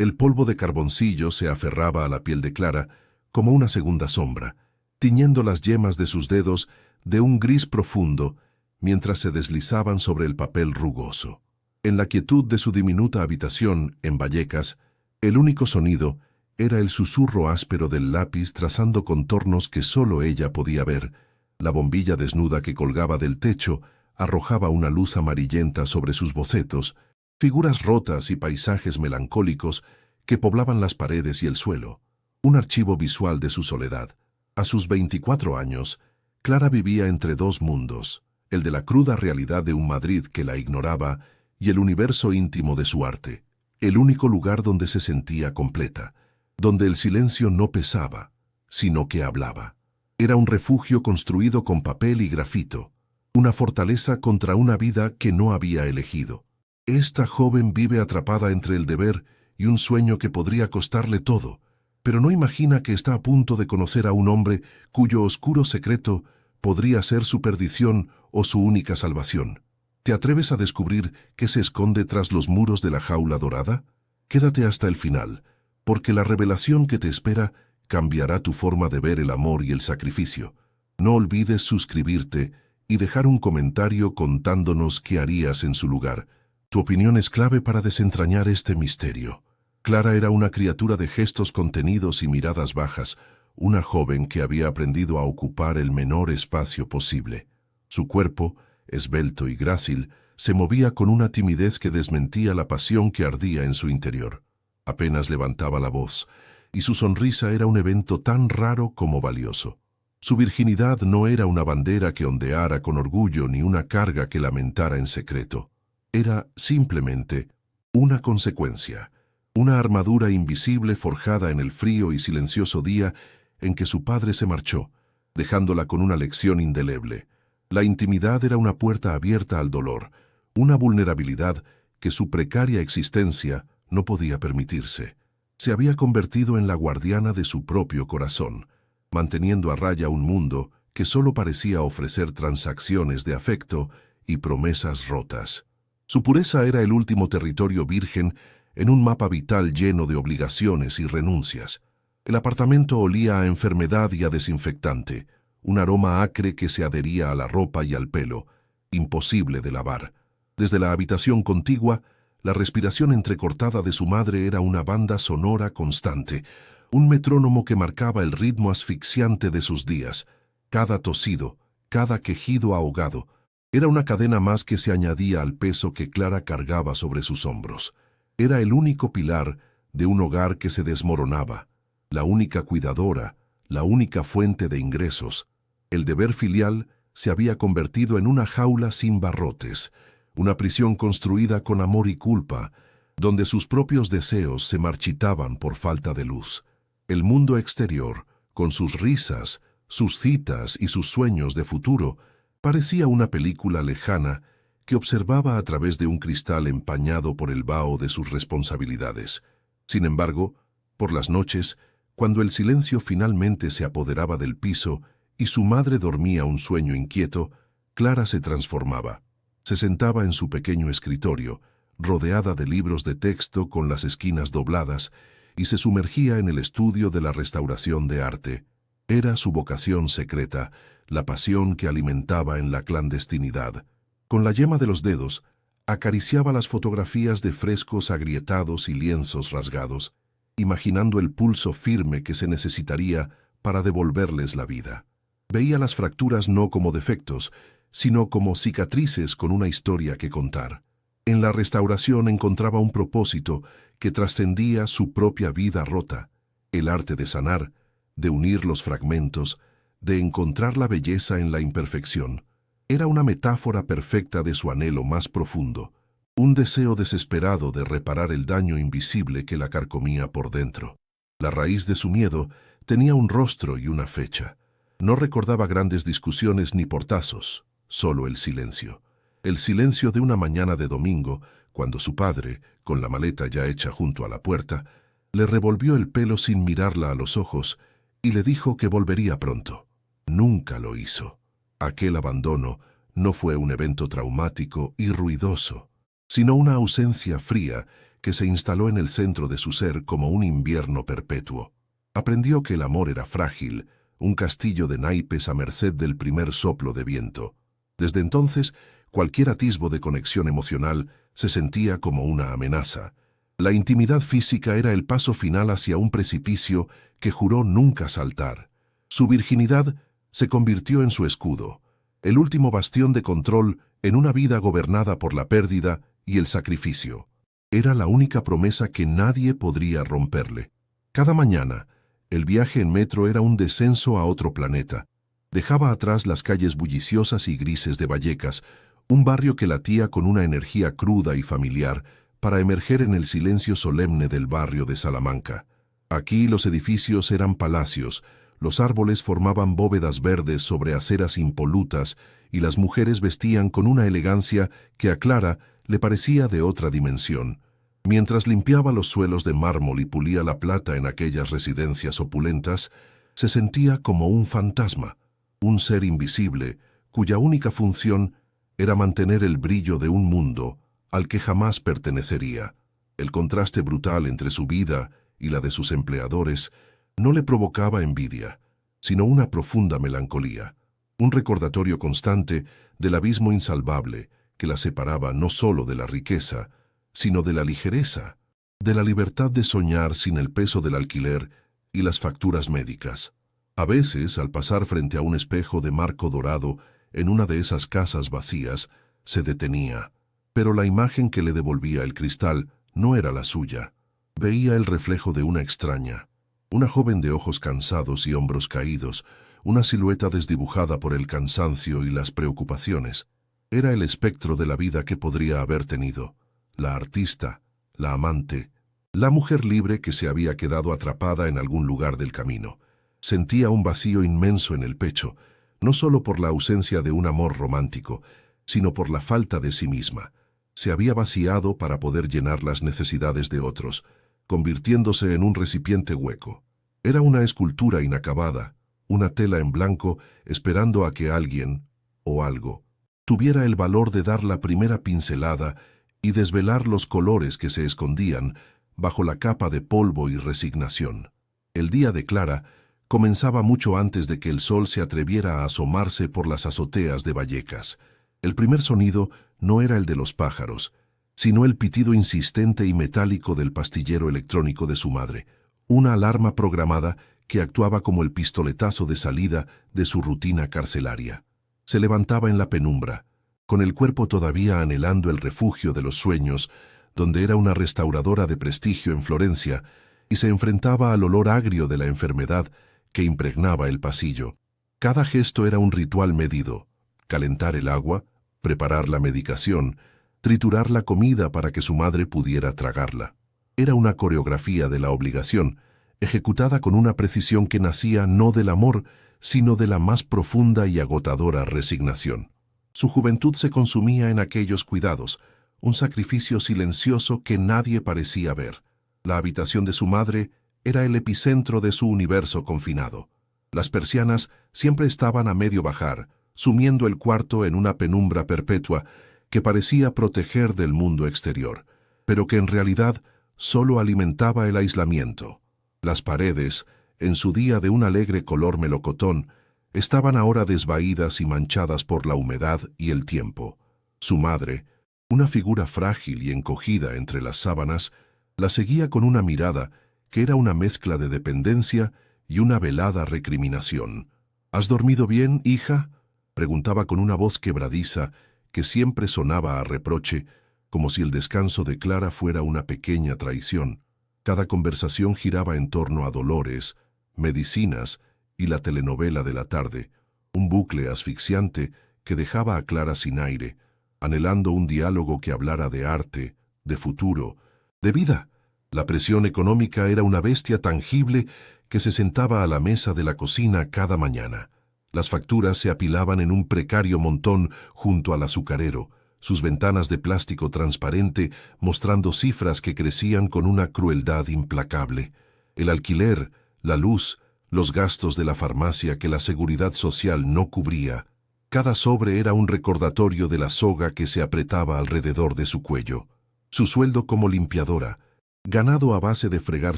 El polvo de carboncillo se aferraba a la piel de Clara como una segunda sombra, tiñendo las yemas de sus dedos de un gris profundo mientras se deslizaban sobre el papel rugoso. En la quietud de su diminuta habitación en Vallecas, el único sonido era el susurro áspero del lápiz trazando contornos que solo ella podía ver. La bombilla desnuda que colgaba del techo arrojaba una luz amarillenta sobre sus bocetos, figuras rotas y paisajes melancólicos que poblaban las paredes y el suelo. Un archivo visual de su soledad. A sus 24 años, Clara vivía entre dos mundos, el de la cruda realidad de un Madrid que la ignoraba y el universo íntimo de su arte, el único lugar donde se sentía completa, donde el silencio no pesaba, sino que hablaba. Era un refugio construido con papel y grafito, una fortaleza contra una vida que no había elegido. Esta joven vive atrapada entre el deber y un sueño que podría costarle todo, pero no imagina que está a punto de conocer a un hombre cuyo oscuro secreto podría ser su perdición o su única salvación. ¿Te atreves a descubrir qué se esconde tras los muros de la jaula dorada? Quédate hasta el final, porque la revelación que te espera cambiará tu forma de ver el amor y el sacrificio. No olvides suscribirte y dejar un comentario contándonos qué harías en su lugar. Tu opinión es clave para desentrañar este misterio. Clara era una criatura de gestos contenidos y miradas bajas, una joven que había aprendido a ocupar el menor espacio posible. Su cuerpo, esbelto y grácil, se movía con una timidez que desmentía la pasión que ardía en su interior. Apenas levantaba la voz, y su sonrisa era un evento tan raro como valioso. Su virginidad no era una bandera que ondeara con orgullo ni una carga que lamentara en secreto. Era simplemente una consecuencia, una armadura invisible forjada en el frío y silencioso día en que su padre se marchó, dejándola con una lección indeleble. La intimidad era una puerta abierta al dolor, una vulnerabilidad que su precaria existencia no podía permitirse. Se había convertido en la guardiana de su propio corazón, manteniendo a raya un mundo que solo parecía ofrecer transacciones de afecto y promesas rotas. Su pureza era el último territorio virgen en un mapa vital lleno de obligaciones y renuncias. El apartamento olía a enfermedad y a desinfectante, un aroma acre que se adhería a la ropa y al pelo, imposible de lavar. Desde la habitación contigua, la respiración entrecortada de su madre era una banda sonora constante, un metrónomo que marcaba el ritmo asfixiante de sus días. Cada tosido, cada quejido ahogado, era una cadena más que se añadía al peso que Clara cargaba sobre sus hombros. Era el único pilar de un hogar que se desmoronaba, la única cuidadora, la única fuente de ingresos. El deber filial se había convertido en una jaula sin barrotes, una prisión construida con amor y culpa, donde sus propios deseos se marchitaban por falta de luz. El mundo exterior, con sus risas, sus citas y sus sueños de futuro, parecía una película lejana que observaba a través de un cristal empañado por el vaho de sus responsabilidades. Sin embargo, por las noches, cuando el silencio finalmente se apoderaba del piso y su madre dormía un sueño inquieto, Clara se transformaba. Se sentaba en su pequeño escritorio, rodeada de libros de texto con las esquinas dobladas, y se sumergía en el estudio de la restauración de arte. Era su vocación secreta, la pasión que alimentaba en la clandestinidad. Con la yema de los dedos, acariciaba las fotografías de frescos agrietados y lienzos rasgados, imaginando el pulso firme que se necesitaría para devolverles la vida. Veía las fracturas no como defectos, sino como cicatrices con una historia que contar. En la restauración encontraba un propósito que trascendía su propia vida rota, el arte de sanar, de unir los fragmentos, de encontrar la belleza en la imperfección. Era una metáfora perfecta de su anhelo más profundo, un deseo desesperado de reparar el daño invisible que la carcomía por dentro. La raíz de su miedo tenía un rostro y una fecha. No recordaba grandes discusiones ni portazos, solo el silencio. El silencio de una mañana de domingo, cuando su padre, con la maleta ya hecha junto a la puerta, le revolvió el pelo sin mirarla a los ojos y le dijo que volvería pronto. Nunca lo hizo. Aquel abandono no fue un evento traumático y ruidoso, sino una ausencia fría que se instaló en el centro de su ser como un invierno perpetuo. Aprendió que el amor era frágil, un castillo de naipes a merced del primer soplo de viento. Desde entonces, cualquier atisbo de conexión emocional se sentía como una amenaza. La intimidad física era el paso final hacia un precipicio que juró nunca saltar. Su virginidad se convirtió en su escudo, el último bastión de control en una vida gobernada por la pérdida y el sacrificio. Era la única promesa que nadie podría romperle. Cada mañana, el viaje en metro era un descenso a otro planeta. Dejaba atrás las calles bulliciosas y grises de Vallecas, un barrio que latía con una energía cruda y familiar para emerger en el silencio solemne del barrio de Salamanca. Aquí los edificios eran palacios, los árboles formaban bóvedas verdes sobre aceras impolutas y las mujeres vestían con una elegancia que a Clara le parecía de otra dimensión. Mientras limpiaba los suelos de mármol y pulía la plata en aquellas residencias opulentas, se sentía como un fantasma, un ser invisible cuya única función era mantener el brillo de un mundo al que jamás pertenecería. El contraste brutal entre su vida y la de sus empleadores no le provocaba envidia, sino una profunda melancolía, un recordatorio constante del abismo insalvable que la separaba no solo de la riqueza, sino de la ligereza, de la libertad de soñar sin el peso del alquiler y las facturas médicas. A veces, al pasar frente a un espejo de marco dorado en una de esas casas vacías, se detenía, pero la imagen que le devolvía el cristal no era la suya. Veía el reflejo de una extraña, una joven de ojos cansados y hombros caídos, una silueta desdibujada por el cansancio y las preocupaciones. Era el espectro de la vida que podría haber tenido, la artista, la amante, la mujer libre que se había quedado atrapada en algún lugar del camino. Sentía un vacío inmenso en el pecho, no solo por la ausencia de un amor romántico, sino por la falta de sí misma. Se había vaciado para poder llenar las necesidades de otros, convirtiéndose en un recipiente hueco. Era una escultura inacabada, una tela en blanco esperando a que alguien, o algo, tuviera el valor de dar la primera pincelada y desvelar los colores que se escondían bajo la capa de polvo y resignación. El día de Clara comenzaba mucho antes de que el sol se atreviera a asomarse por las azoteas de Vallecas. El primer sonido no era el de los pájaros, sino el pitido insistente y metálico del pastillero electrónico de su madre, una alarma programada que actuaba como el pistoletazo de salida de su rutina carcelaria. Se levantaba en la penumbra, con el cuerpo todavía anhelando el refugio de los sueños, donde era una restauradora de prestigio en Florencia, y se enfrentaba al olor agrio de la enfermedad que impregnaba el pasillo. Cada gesto era un ritual medido: calentar el agua, preparar la medicación, triturar la comida para que su madre pudiera tragarla. Era una coreografía de la obligación, ejecutada con una precisión que nacía no del amor, sino de la más profunda y agotadora resignación. Su juventud se consumía en aquellos cuidados, un sacrificio silencioso que nadie parecía ver. La habitación de su madre era el epicentro de su universo confinado. Las persianas siempre estaban a medio bajar, sumiendo el cuarto en una penumbra perpetua que parecía proteger del mundo exterior, pero que en realidad solo alimentaba el aislamiento. Las paredes, en su día de un alegre color melocotón, estaban ahora desvaídas y manchadas por la humedad y el tiempo. Su madre, una figura frágil y encogida entre las sábanas, la seguía con una mirada que era una mezcla de dependencia y una velada recriminación. —¿Has dormido bien, hija? —preguntaba con una voz quebradiza que siempre sonaba a reproche, como si el descanso de Clara fuera una pequeña traición. Cada conversación giraba en torno a dolores, medicinas y la telenovela de la tarde, un bucle asfixiante que dejaba a Clara sin aire, anhelando un diálogo que hablara de arte, de futuro, de vida. La presión económica era una bestia tangible que se sentaba a la mesa de la cocina cada mañana. Las facturas se apilaban en un precario montón junto al azucarero, sus ventanas de plástico transparente mostrando cifras que crecían con una crueldad implacable. El alquiler, la luz, los gastos de la farmacia que la seguridad social no cubría. Cada sobre era un recordatorio de la soga que se apretaba alrededor de su cuello. Su sueldo como limpiadora, ganado a base de fregar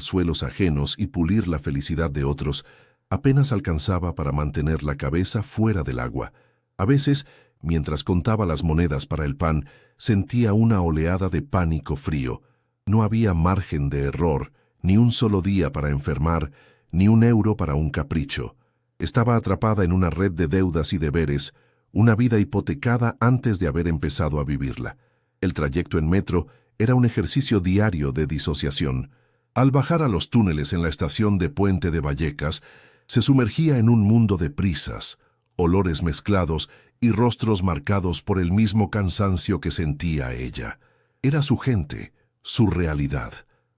suelos ajenos y pulir la felicidad de otros, apenas alcanzaba para mantener la cabeza fuera del agua. A veces, mientras contaba las monedas para el pan, sentía una oleada de pánico frío. No había margen de error, ni un solo día para enfermar, ni un euro para un capricho. Estaba atrapada en una red de deudas y deberes, una vida hipotecada antes de haber empezado a vivirla. El trayecto en metro era un ejercicio diario de disociación. Al bajar a los túneles en la estación de Puente de Vallecas, se sumergía en un mundo de prisas, olores mezclados y rostros marcados por el mismo cansancio que sentía ella. Era su gente, su realidad.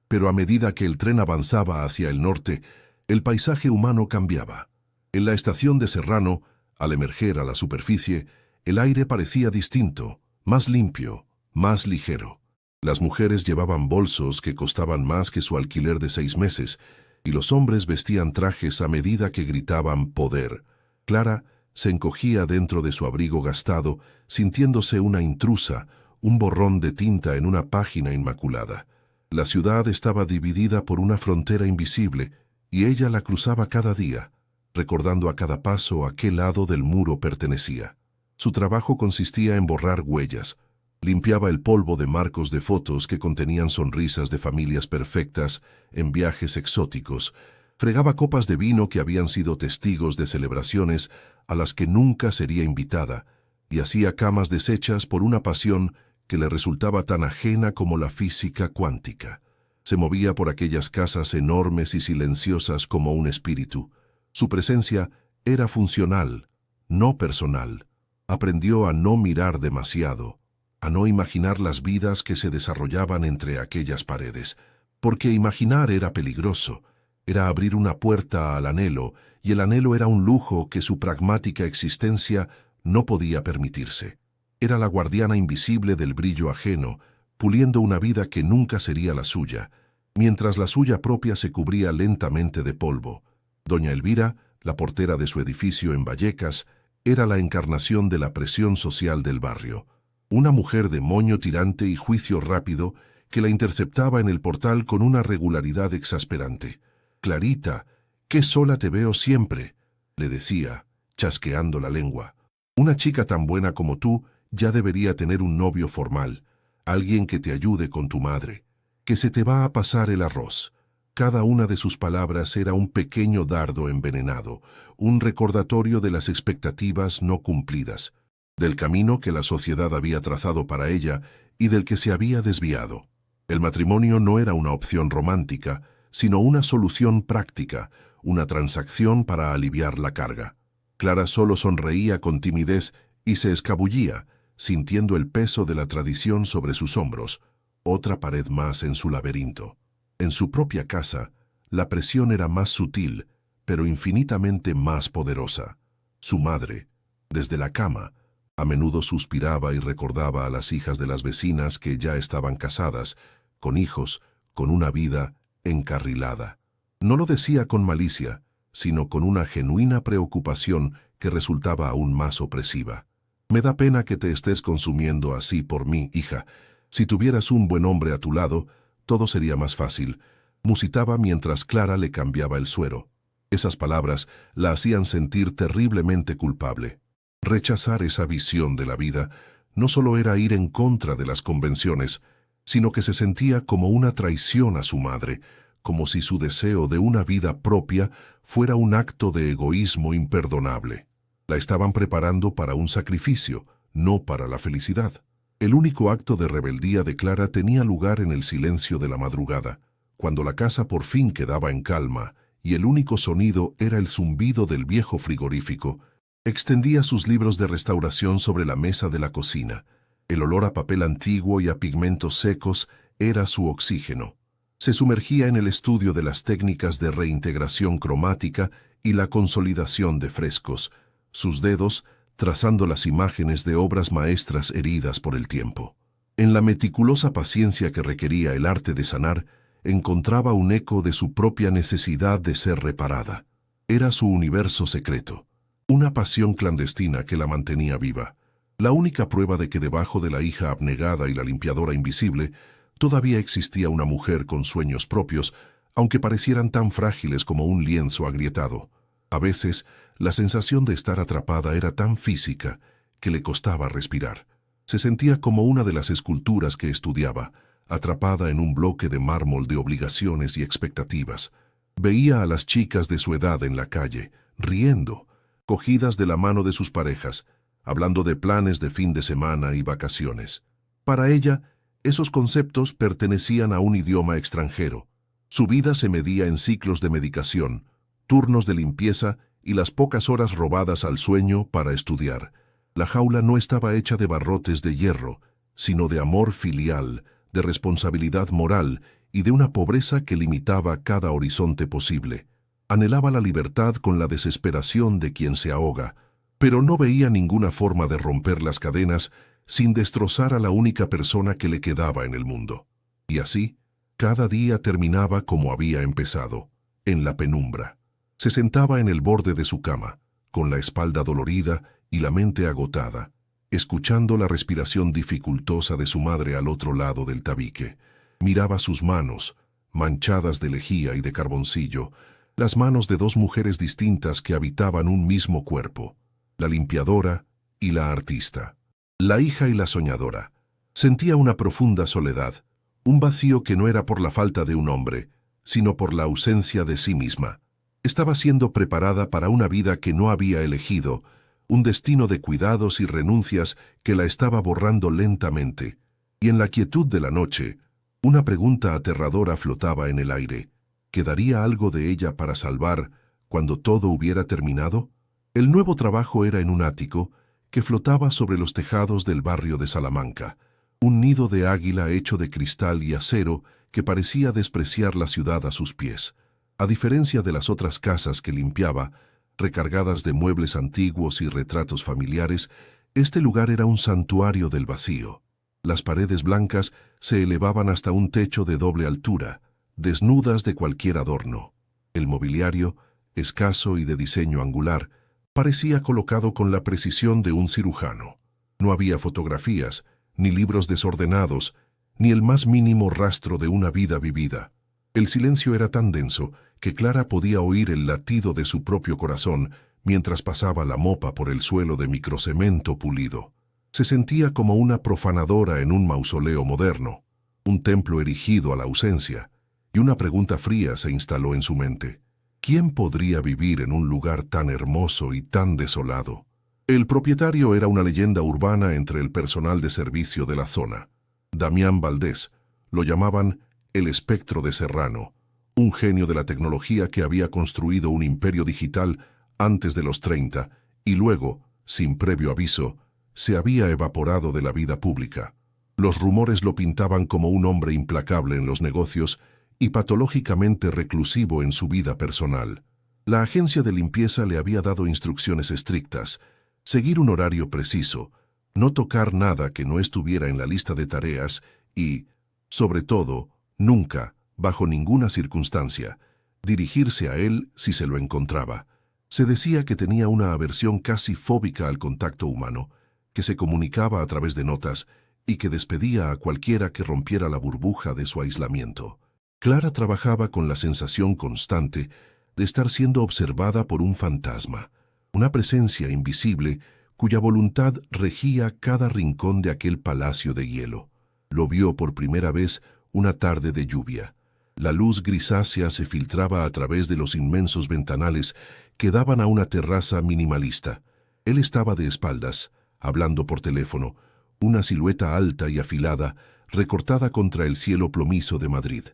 Pero a medida que el tren avanzaba hacia el norte, el paisaje humano cambiaba. En la estación de Serrano, al emerger a la superficie, el aire parecía distinto, más limpio, más ligero. Las mujeres llevaban bolsos que costaban más que su alquiler de 6 meses, y los hombres vestían trajes a medida que gritaban poder. Clara se encogía dentro de su abrigo gastado, sintiéndose una intrusa, un borrón de tinta en una página inmaculada. La ciudad estaba dividida por una frontera invisible, y ella la cruzaba cada día, recordando a cada paso a qué lado del muro pertenecía. Su trabajo consistía en borrar huellas. Limpiaba el polvo de marcos de fotos que contenían sonrisas de familias perfectas en viajes exóticos. Fregaba copas de vino que habían sido testigos de celebraciones a las que nunca sería invitada, y hacía camas deshechas por una pasión que le resultaba tan ajena como la física cuántica. Se movía por aquellas casas enormes y silenciosas como un espíritu. Su presencia era funcional, no personal. Aprendió a no mirar demasiado, a no imaginar las vidas que se desarrollaban entre aquellas paredes, porque imaginar era peligroso, era abrir una puerta al anhelo, y el anhelo era un lujo que su pragmática existencia no podía permitirse. Era la guardiana invisible del brillo ajeno, puliendo una vida que nunca sería la suya, mientras la suya propia se cubría lentamente de polvo. Doña Elvira, la portera de su edificio en Vallecas, era la encarnación de la presión social del barrio. Una mujer de moño tirante y juicio rápido que la interceptaba en el portal con una regularidad exasperante. «Clarita, qué sola te veo siempre», le decía, chasqueando la lengua. «Una chica tan buena como tú ya debería tener un novio formal, alguien que te ayude con tu madre, que se te va a pasar el arroz». Cada una de sus palabras era un pequeño dardo envenenado, un recordatorio de las expectativas no cumplidas, del camino que la sociedad había trazado para ella y del que se había desviado. El matrimonio no era una opción romántica, sino una solución práctica, una transacción para aliviar la carga. Clara solo sonreía con timidez y se escabullía, sintiendo el peso de la tradición sobre sus hombros, otra pared más en su laberinto. En su propia casa, la presión era más sutil, pero infinitamente más poderosa. Su madre, desde la cama, a menudo suspiraba y recordaba a las hijas de las vecinas que ya estaban casadas, con hijos, con una vida encarrilada. No lo decía con malicia, sino con una genuina preocupación que resultaba aún más opresiva. «Me da pena que te estés consumiendo así por mí, hija. Si tuvieras un buen hombre a tu lado, todo sería más fácil», musitaba mientras Clara le cambiaba el suero. Esas palabras la hacían sentir terriblemente culpable. Rechazar esa visión de la vida no solo era ir en contra de las convenciones, sino que se sentía como una traición a su madre, como si su deseo de una vida propia fuera un acto de egoísmo imperdonable. La estaban preparando para un sacrificio, no para la felicidad. El único acto de rebeldía de Clara tenía lugar en el silencio de la madrugada, cuando la casa por fin quedaba en calma y el único sonido era el zumbido del viejo frigorífico. Extendía sus libros de restauración sobre la mesa de la cocina. El olor a papel antiguo y a pigmentos secos era su oxígeno. Se sumergía en el estudio de las técnicas de reintegración cromática y la consolidación de frescos. Sus dedos trazando las imágenes de obras maestras heridas por el tiempo. En la meticulosa paciencia que requería el arte de sanar, encontraba un eco de su propia necesidad de ser reparada. Era su universo secreto, una pasión clandestina que la mantenía viva. La única prueba de que debajo de la hija abnegada y la limpiadora invisible, Todavía existía una mujer con sueños propios, aunque parecieran tan frágiles como un lienzo agrietado. A veces, la sensación de estar atrapada era tan física que le costaba respirar. Se sentía como una de las esculturas que estudiaba, atrapada en un bloque de mármol de obligaciones y expectativas. Veía a las chicas de su edad en la calle, riendo, cogidas de la mano de sus parejas, hablando de planes de fin de semana y vacaciones. Para ella, esos conceptos pertenecían a un idioma extranjero. Su vida se medía en ciclos de medicación, turnos de limpieza y las pocas horas robadas al sueño para estudiar. La jaula no estaba hecha de barrotes de hierro, sino de amor filial, de responsabilidad moral y de una pobreza que limitaba cada horizonte posible. Anhelaba la libertad con la desesperación de quien se ahoga, pero no veía ninguna forma de romper las cadenas sin destrozar a la única persona que le quedaba en el mundo. Y así, cada día terminaba como había empezado, en la penumbra. Se sentaba en el borde de su cama, con la espalda dolorida y la mente agotada, escuchando la respiración dificultosa de su madre al otro lado del tabique. Miraba sus manos, manchadas de lejía y de carboncillo, las manos de dos mujeres distintas que habitaban un mismo cuerpo, la limpiadora y la artista, la hija y la soñadora. Sentía una profunda soledad, un vacío que no era por la falta de un hombre, sino por la ausencia de sí misma. Estaba siendo preparada para una vida que no había elegido, un destino de cuidados y renuncias que la estaba borrando lentamente. Y en la quietud de la noche, una pregunta aterradora flotaba en el aire. ¿Quedaría algo de ella para salvar cuando todo hubiera terminado? El nuevo trabajo era en un ático que flotaba sobre los tejados del barrio de Salamanca, un nido de águila hecho de cristal y acero que parecía despreciar la ciudad a sus pies. A diferencia de las otras casas que limpiaba, recargadas de muebles antiguos y retratos familiares, este lugar era un santuario del vacío. Las paredes blancas se elevaban hasta un techo de doble altura, desnudas de cualquier adorno. El mobiliario, escaso y de diseño angular, parecía colocado con la precisión de un cirujano. No había fotografías, ni libros desordenados, ni el más mínimo rastro de una vida vivida. El silencio era tan denso que Clara podía oír el latido de su propio corazón mientras pasaba la mopa por el suelo de microcemento pulido. Se sentía como una profanadora en un mausoleo moderno, un templo erigido a la ausencia, y una pregunta fría se instaló en su mente. ¿Quién podría vivir en un lugar tan hermoso y tan desolado? El propietario era una leyenda urbana entre el personal de servicio de la zona. Damián Valdés, lo llamaban el espectro de Serrano, un genio de la tecnología que había construido un imperio digital antes de los 30 y luego, sin previo aviso, se había evaporado de la vida pública. Los rumores lo pintaban como un hombre implacable en los negocios y patológicamente reclusivo en su vida personal. La agencia de limpieza le había dado instrucciones estrictas: seguir un horario preciso, no tocar nada que no estuviera en la lista de tareas y, sobre todo, nunca, bajo ninguna circunstancia, dirigirse a él si se lo encontraba. Se decía que tenía una aversión casi fóbica al contacto humano, que se comunicaba a través de notas y que despedía a cualquiera que rompiera la burbuja de su aislamiento. Clara trabajaba con la sensación constante de estar siendo observada por un fantasma, una presencia invisible cuya voluntad regía cada rincón de aquel palacio de hielo. Lo vio por primera vez una tarde de lluvia. La luz grisácea se filtraba a través de los inmensos ventanales que daban a una terraza minimalista. Él estaba de espaldas, hablando por teléfono, una silueta alta y afilada, recortada contra el cielo plomizo de Madrid.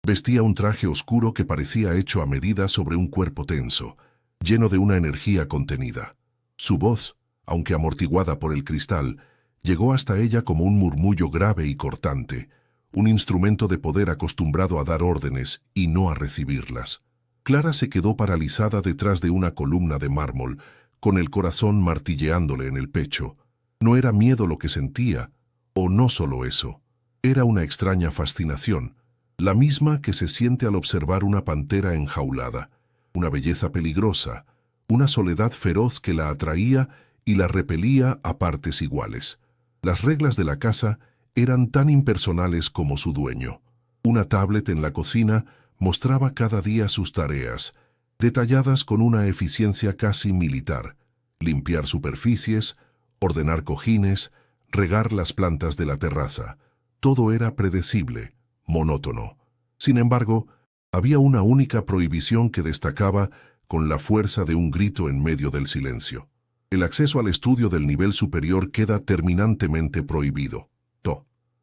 Vestía un traje oscuro que parecía hecho a medida sobre un cuerpo tenso, lleno de una energía contenida. Su voz, aunque amortiguada por el cristal, llegó hasta ella como un murmullo grave y cortante, un instrumento de poder acostumbrado a dar órdenes y no a recibirlas. Clara se quedó paralizada detrás de una columna de mármol, con el corazón martilleándole en el pecho. No era miedo lo que sentía, o no solo eso. Era una extraña fascinación, la misma que se siente al observar una pantera enjaulada, una belleza peligrosa, una soledad feroz que la atraía y la repelía a partes iguales. Las reglas de la casa eran tan impersonales como su dueño. Una tablet en la cocina mostraba cada día sus tareas, detalladas con una eficiencia casi militar: limpiar superficies, ordenar cojines, regar las plantas de la terraza. Todo era predecible, monótono. Sin embargo, había una única prohibición que destacaba con la fuerza de un grito en medio del silencio. El acceso al estudio del nivel superior queda terminantemente prohibido.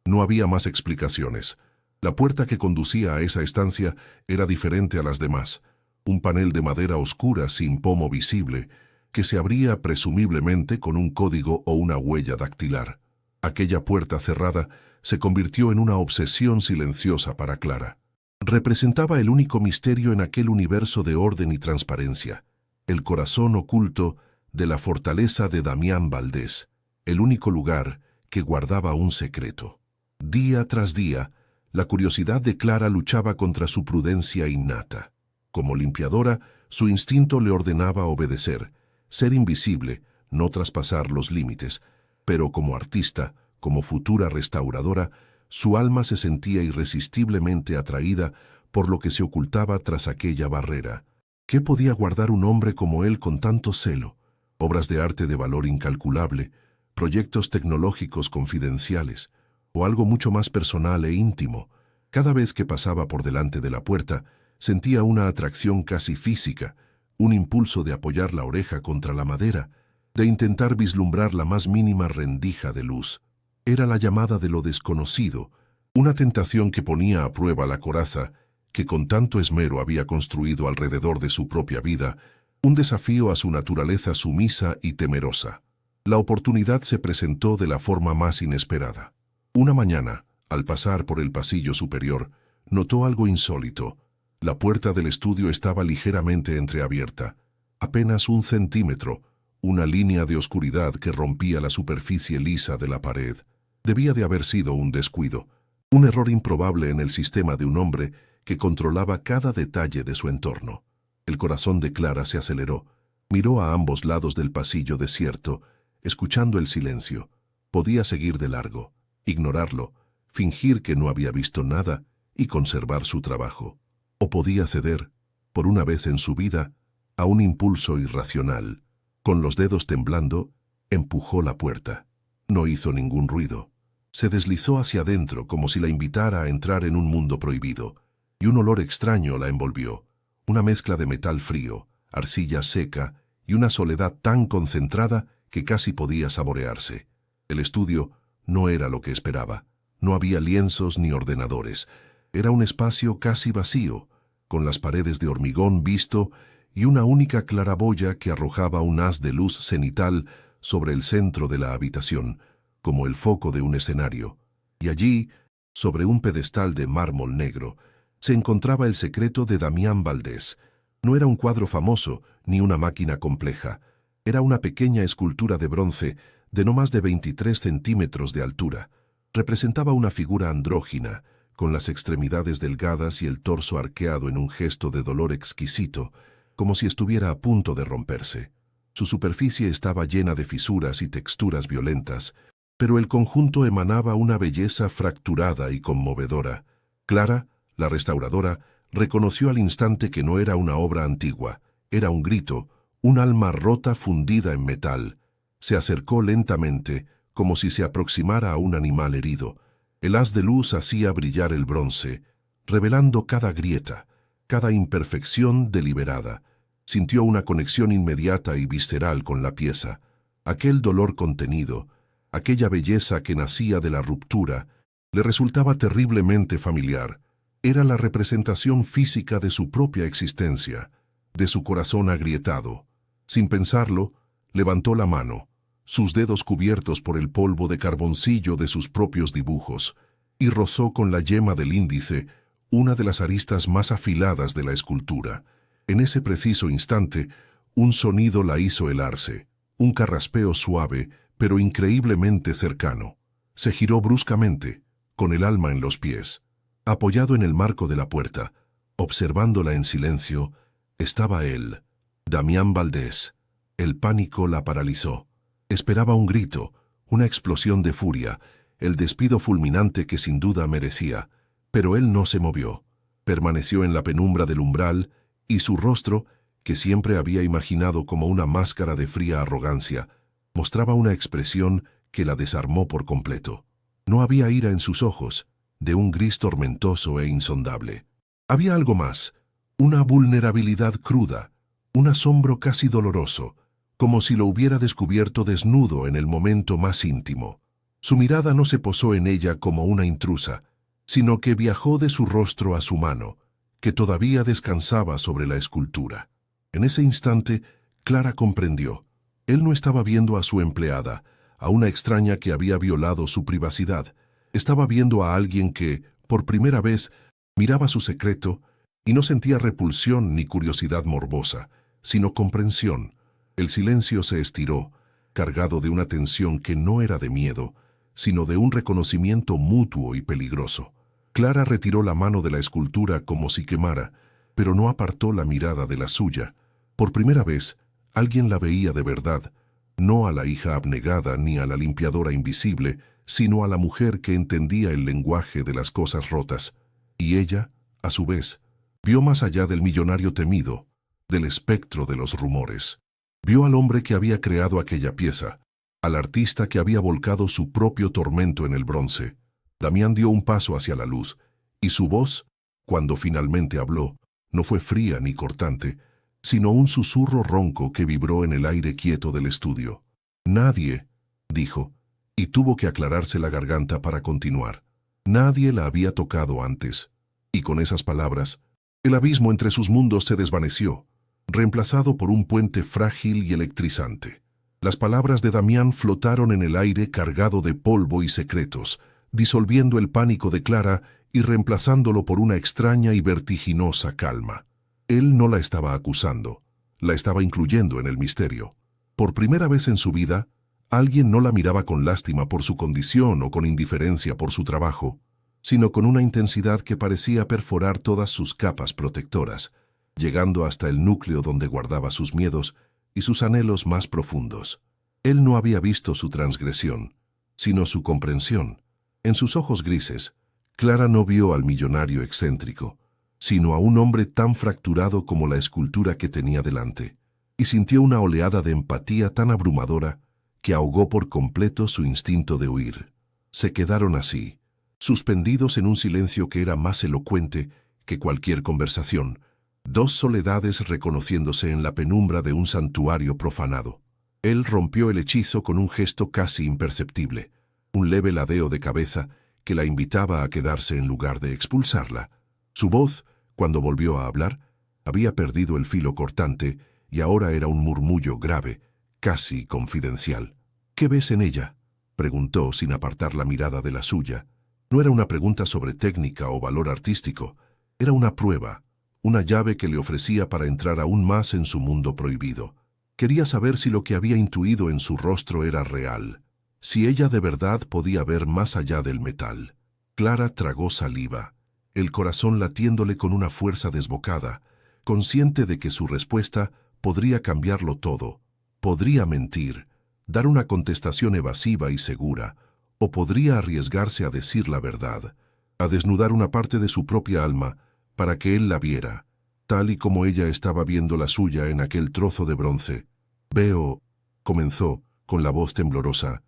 No había más explicaciones. La puerta que conducía a esa estancia era diferente a las demás. Un panel de madera oscura sin pomo visible, que se abría presumiblemente con un código o una huella dactilar. Aquella puerta cerrada se convirtió en una obsesión silenciosa para Clara. Representaba el único misterio en aquel universo de orden y transparencia, el corazón oculto de la fortaleza de Damián Valdés, el único lugar que guardaba un secreto. Día tras día, la curiosidad de Clara luchaba contra su prudencia innata. Como limpiadora, su instinto le ordenaba obedecer, ser invisible, no traspasar los límites, pero como artista, como futura restauradora, su alma se sentía irresistiblemente atraída por lo que se ocultaba tras aquella barrera. ¿Qué podía guardar un hombre como él con tanto celo? Obras de arte de valor incalculable, proyectos tecnológicos confidenciales, o algo mucho más personal e íntimo. Cada vez que pasaba por delante de la puerta, sentía una atracción casi física, un impulso de apoyar la oreja contra la madera, de intentar vislumbrar la más mínima rendija de luz. Era la llamada de lo desconocido, una tentación que ponía a prueba la coraza que con tanto esmero había construido alrededor de su propia vida, un desafío a su naturaleza sumisa y temerosa. La oportunidad se presentó de la forma más inesperada. Una mañana, al pasar por el pasillo superior, notó algo insólito. La puerta del estudio estaba ligeramente entreabierta, apenas 1 centímetro, una línea de oscuridad que rompía la superficie lisa de la pared. Debía de haber sido un descuido, un error improbable en el sistema de un hombre que controlaba cada detalle de su entorno. El corazón de Clara se aceleró. Miró a ambos lados del pasillo desierto, escuchando el silencio. Podía seguir de largo, ignorarlo, fingir que no había visto nada y conservar su trabajo. O podía ceder, por una vez en su vida, a un impulso irracional. Con los dedos temblando, empujó la puerta. No hizo ningún ruido. Se deslizó hacia adentro como si la invitara a entrar en un mundo prohibido, y un olor extraño la envolvió, una mezcla de metal frío, arcilla seca y una soledad tan concentrada que casi podía saborearse. El estudio no era lo que esperaba. No había lienzos ni ordenadores. Era un espacio casi vacío, con las paredes de hormigón visto y una única claraboya que arrojaba un haz de luz cenital sobre el centro de la habitación, como el foco de un escenario. Y allí, sobre un pedestal de mármol negro, se encontraba el secreto de Damián Valdés. No era un cuadro famoso ni una máquina compleja. Era una pequeña escultura de bronce de no más de 23 centímetros de altura. Representaba una figura andrógina, con las extremidades delgadas y el torso arqueado en un gesto de dolor exquisito, como si estuviera a punto de romperse. Su superficie estaba llena de fisuras y texturas violentas, pero el conjunto emanaba una belleza fracturada y conmovedora. Clara, la restauradora, reconoció al instante que no era una obra antigua, era un grito, un alma rota fundida en metal. Se acercó lentamente, como si se aproximara a un animal herido. El haz de luz hacía brillar el bronce, revelando cada grieta, cada imperfección deliberada. Sintió una conexión inmediata y visceral con la pieza. Aquel dolor contenido, aquella belleza que nacía de la ruptura, le resultaba terriblemente familiar. Era la representación física de su propia existencia, de su corazón agrietado. Sin pensarlo, levantó la mano, sus dedos cubiertos por el polvo de carboncillo de sus propios dibujos, y rozó con la yema del índice una de las aristas más afiladas de la escultura. En ese preciso instante, un sonido la hizo helarse, un carraspeo suave, pero increíblemente cercano. Se giró bruscamente, con el alma en los pies. Apoyado en el marco de la puerta, observándola en silencio, estaba él, Damián Valdés. El pánico la paralizó. Esperaba un grito, una explosión de furia, el despido fulminante que sin duda merecía, pero él no se movió. Permaneció en la penumbra del umbral, y su rostro, que siempre había imaginado como una máscara de fría arrogancia, mostraba una expresión que la desarmó por completo. No había ira en sus ojos, de un gris tormentoso e insondable. Había algo más, una vulnerabilidad cruda, un asombro casi doloroso, como si lo hubiera descubierto desnudo en el momento más íntimo. Su mirada no se posó en ella como una intrusa, sino que viajó de su rostro a su mano, que todavía descansaba sobre la escultura. En ese instante, Clara comprendió. Él no estaba viendo a su empleada, a una extraña que había violado su privacidad. Estaba viendo a alguien que, por primera vez, miraba su secreto y no sentía repulsión ni curiosidad morbosa, sino comprensión. El silencio se estiró, cargado de una tensión que no era de miedo, sino de un reconocimiento mutuo y peligroso. Clara retiró la mano de la escultura como si quemara, pero no apartó la mirada de la suya. Por primera vez, alguien la veía de verdad, no a la hija abnegada ni a la limpiadora invisible, sino a la mujer que entendía el lenguaje de las cosas rotas. Y ella, a su vez, vio más allá del millonario temido, del espectro de los rumores. Vio al hombre que había creado aquella pieza, al artista que había volcado su propio tormento en el bronce. Damián dio un paso hacia la luz, y su voz, cuando finalmente habló, no fue fría ni cortante, sino un susurro ronco que vibró en el aire quieto del estudio. Nadie, dijo, y tuvo que aclararse la garganta para continuar. Nadie la había tocado antes. Y con esas palabras, el abismo entre sus mundos se desvaneció, reemplazado por un puente frágil y electrizante. Las palabras de Damián flotaron en el aire cargado de polvo y secretos, disolviendo el pánico de Clara y reemplazándolo por una extraña y vertiginosa calma. Él no la estaba acusando, la estaba incluyendo en el misterio. Por primera vez en su vida, alguien no la miraba con lástima por su condición o con indiferencia por su trabajo, sino con una intensidad que parecía perforar todas sus capas protectoras, llegando hasta el núcleo donde guardaba sus miedos y sus anhelos más profundos. Él no había visto su transgresión, sino su comprensión. En sus ojos grises, Clara no vio al millonario excéntrico, sino a un hombre tan fracturado como la escultura que tenía delante, y sintió una oleada de empatía tan abrumadora que ahogó por completo su instinto de huir. Se quedaron así, suspendidos en un silencio que era más elocuente que cualquier conversación, dos soledades reconociéndose en la penumbra de un santuario profanado. Él rompió el hechizo con un gesto casi imperceptible, un leve ladeo de cabeza que la invitaba a quedarse en lugar de expulsarla. Su voz, cuando volvió a hablar, había perdido el filo cortante y ahora era un murmullo grave, casi confidencial. «¿Qué ves en ella?», preguntó sin apartar la mirada de la suya. No era una pregunta sobre técnica o valor artístico, era una prueba, una llave que le ofrecía para entrar aún más en su mundo prohibido. Quería saber si lo que había intuido en su rostro era real, si ella de verdad podía ver más allá del metal. Clara tragó saliva, el corazón latiéndole con una fuerza desbocada, consciente de que su respuesta podría cambiarlo todo. Podría mentir, dar una contestación evasiva y segura, o podría arriesgarse a decir la verdad, a desnudar una parte de su propia alma para que él la viera, tal y como ella estaba viendo la suya en aquel trozo de bronce. «Veo», comenzó, con la voz temblorosa,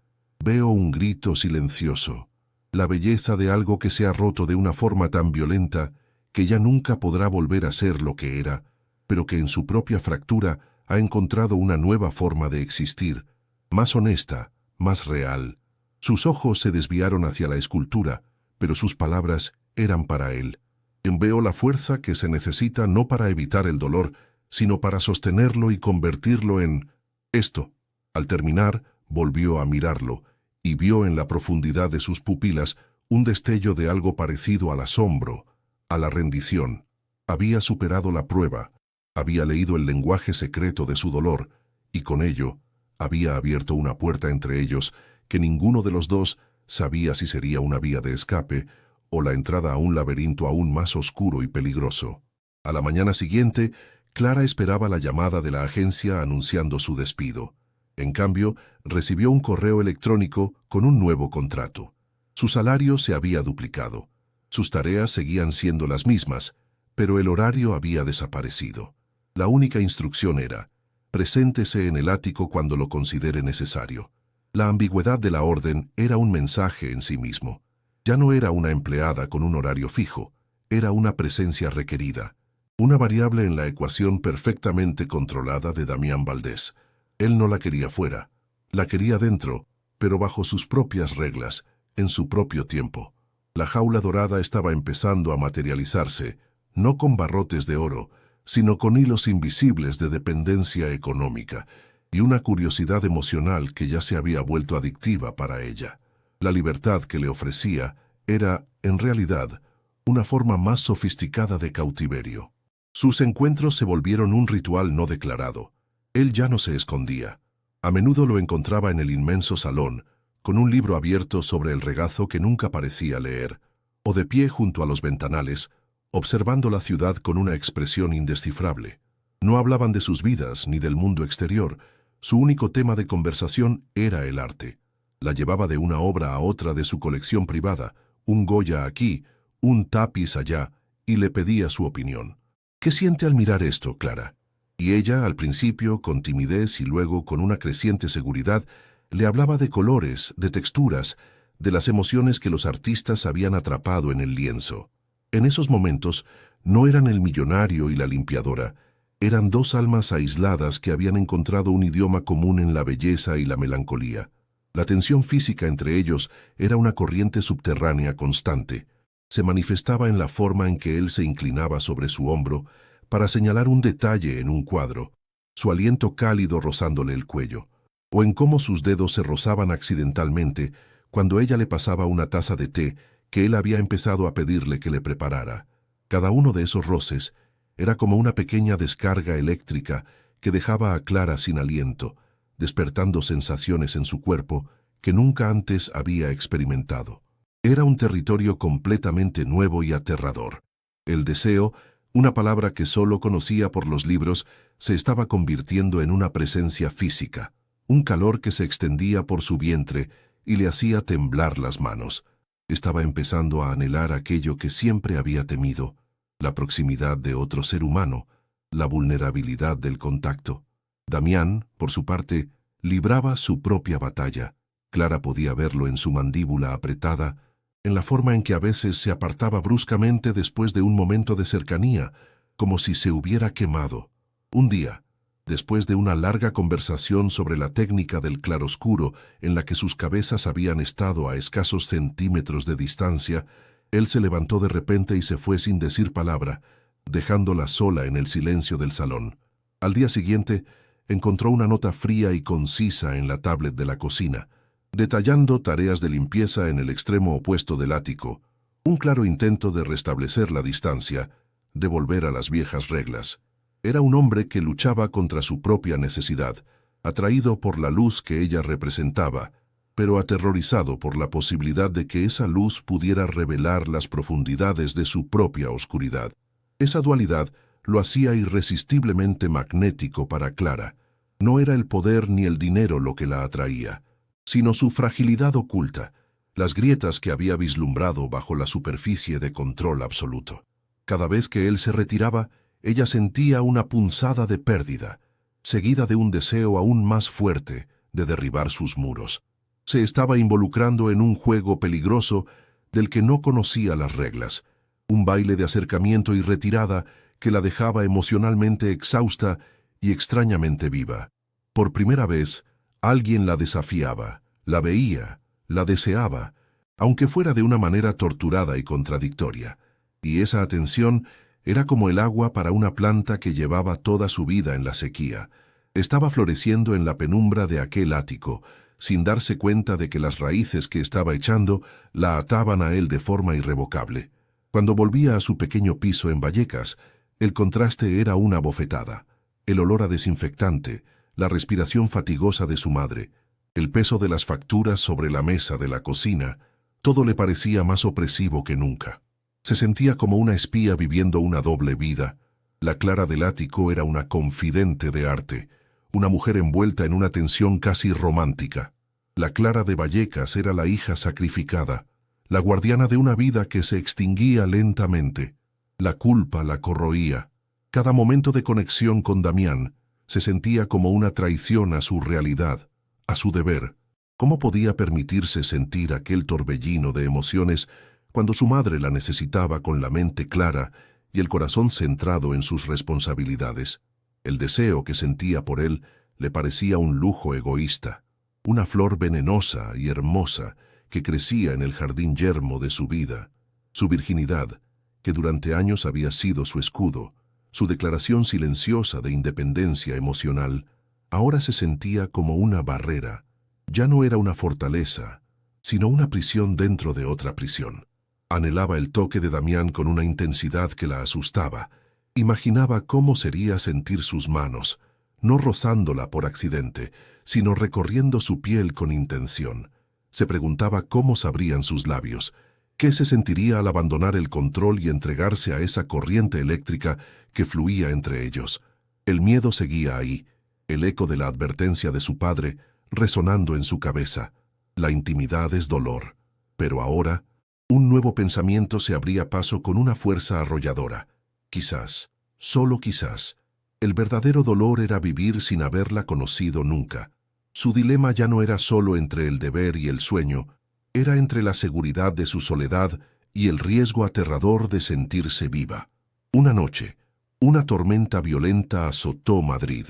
«veo un grito silencioso, la belleza de algo que se ha roto de una forma tan violenta que ya nunca podrá volver a ser lo que era, pero que en su propia fractura ha encontrado una nueva forma de existir, más honesta, más real». Sus ojos se desviaron hacia la escultura, pero sus palabras eran para él. «Veo la fuerza que se necesita no para evitar el dolor, sino para sostenerlo y convertirlo en esto». Al terminar, volvió a mirarlo, y vio en la profundidad de sus pupilas un destello de algo parecido al asombro, a la rendición. Había superado la prueba, había leído el lenguaje secreto de su dolor, y con ello había abierto una puerta entre ellos que ninguno de los dos sabía si sería una vía de escape o la entrada a un laberinto aún más oscuro y peligroso. A la mañana siguiente, Clara esperaba la llamada de la agencia anunciando su despido. En cambio, recibió un correo electrónico con un nuevo contrato. Su salario se había duplicado. Sus tareas seguían siendo las mismas, pero el horario había desaparecido. La única instrucción era: preséntese en el ático cuando lo considere necesario. La ambigüedad de la orden era un mensaje en sí mismo. Ya no era una empleada con un horario fijo, era una presencia requerida, una variable en la ecuación perfectamente controlada de Damián Valdés. Él no la quería fuera, la quería dentro, pero bajo sus propias reglas, en su propio tiempo. La jaula dorada estaba empezando a materializarse, no con barrotes de oro, sino con hilos invisibles de dependencia económica y una curiosidad emocional que ya se había vuelto adictiva para ella. La libertad que le ofrecía era, en realidad, una forma más sofisticada de cautiverio. Sus encuentros se volvieron un ritual no declarado. Él ya no se escondía. A menudo lo encontraba en el inmenso salón, con un libro abierto sobre el regazo que nunca parecía leer, o de pie junto a los ventanales, observando la ciudad con una expresión indescifrable. No hablaban de sus vidas ni del mundo exterior. Su único tema de conversación era el arte. La llevaba de una obra a otra de su colección privada, un Goya aquí, un tapiz allá, y le pedía su opinión. ¿Qué siente al mirar esto, Clara? Y ella, al principio, con timidez y luego con una creciente seguridad, le hablaba de colores, de texturas, de las emociones que los artistas habían atrapado en el lienzo. En esos momentos, no eran el millonario y la limpiadora, eran dos almas aisladas que habían encontrado un idioma común en la belleza y la melancolía. La tensión física entre ellos era una corriente subterránea constante. Se manifestaba en la forma en que él se inclinaba sobre su hombro para señalar un detalle en un cuadro, su aliento cálido rozándole el cuello, o en cómo sus dedos se rozaban accidentalmente cuando ella le pasaba una taza de té que él había empezado a pedirle que le preparara. Cada uno de esos roces era como una pequeña descarga eléctrica que dejaba a Clara sin aliento, despertando sensaciones en su cuerpo que nunca antes había experimentado. Era un territorio completamente nuevo y aterrador. El deseo, una palabra que solo conocía por los libros, se estaba convirtiendo en una presencia física, un calor que se extendía por su vientre y le hacía temblar las manos. Estaba empezando a anhelar aquello que siempre había temido, la proximidad de otro ser humano, la vulnerabilidad del contacto. Damián, por su parte, libraba su propia batalla. Clara podía verlo en su mandíbula apretada, en la forma en que a veces se apartaba bruscamente después de un momento de cercanía, como si se hubiera quemado. Un día, después de una larga conversación sobre la técnica del claroscuro en la que sus cabezas habían estado a escasos centímetros de distancia, él se levantó de repente y se fue sin decir palabra, dejándola sola en el silencio del salón. Al día siguiente, encontró una nota fría y concisa en la tablet de la cocina, detallando tareas de limpieza en el extremo opuesto del ático, un claro intento de restablecer la distancia, de volver a las viejas reglas. Era un hombre que luchaba contra su propia necesidad, atraído por la luz que ella representaba, pero aterrorizado por la posibilidad de que esa luz pudiera revelar las profundidades de su propia oscuridad. Esa dualidad lo hacía irresistiblemente magnético para Clara. No era el poder ni el dinero lo que la atraía, sino su fragilidad oculta, las grietas que había vislumbrado bajo la superficie de control absoluto. Cada vez que él se retiraba, ella sentía una punzada de pérdida, seguida de un deseo aún más fuerte de derribar sus muros. Se estaba involucrando en un juego peligroso del que no conocía las reglas, un baile de acercamiento y retirada que la dejaba emocionalmente exhausta y extrañamente viva. Por primera vez, alguien la desafiaba, la veía, la deseaba, aunque fuera de una manera torturada y contradictoria, y esa atención era como el agua para una planta que llevaba toda su vida en la sequía. Estaba floreciendo en la penumbra de aquel ático, sin darse cuenta de que las raíces que estaba echando la ataban a él de forma irrevocable. Cuando volvía a su pequeño piso en Vallecas, el contraste era una bofetada. El olor a desinfectante, la respiración fatigosa de su madre, el peso de las facturas sobre la mesa de la cocina, todo le parecía más opresivo que nunca. Se sentía como una espía viviendo una doble vida. La Clara del ático era una confidente de arte, una mujer envuelta en una tensión casi romántica. La Clara de Vallecas era la hija sacrificada, la guardiana de una vida que se extinguía lentamente. La culpa la corroía. Cada momento de conexión con Damián se sentía como una traición a su realidad, a su deber. ¿Cómo podía permitirse sentir aquel torbellino de emociones cuando su madre la necesitaba con la mente clara y el corazón centrado en sus responsabilidades? El deseo que sentía por él le parecía un lujo egoísta, una flor venenosa y hermosa que crecía en el jardín yermo de su vida. Su virginidad, que durante años había sido su escudo, su declaración silenciosa de independencia emocional, ahora se sentía como una barrera. Ya no era una fortaleza, sino una prisión dentro de otra prisión. Anhelaba el toque de Damián con una intensidad que la asustaba. Imaginaba cómo sería sentir sus manos, no rozándola por accidente, sino recorriendo su piel con intención. Se preguntaba cómo sabrían sus labios, qué se sentiría al abandonar el control y entregarse a esa corriente eléctrica que fluía entre ellos. El miedo seguía ahí, el eco de la advertencia de su padre resonando en su cabeza. La intimidad es dolor. Pero ahora, un nuevo pensamiento se abría paso con una fuerza arrolladora. Quizás, solo quizás, el verdadero dolor era vivir sin haberla conocido nunca. Su dilema ya no era solo entre el deber y el sueño, era entre la seguridad de su soledad y el riesgo aterrador de sentirse viva. Una noche, una tormenta violenta azotó Madrid.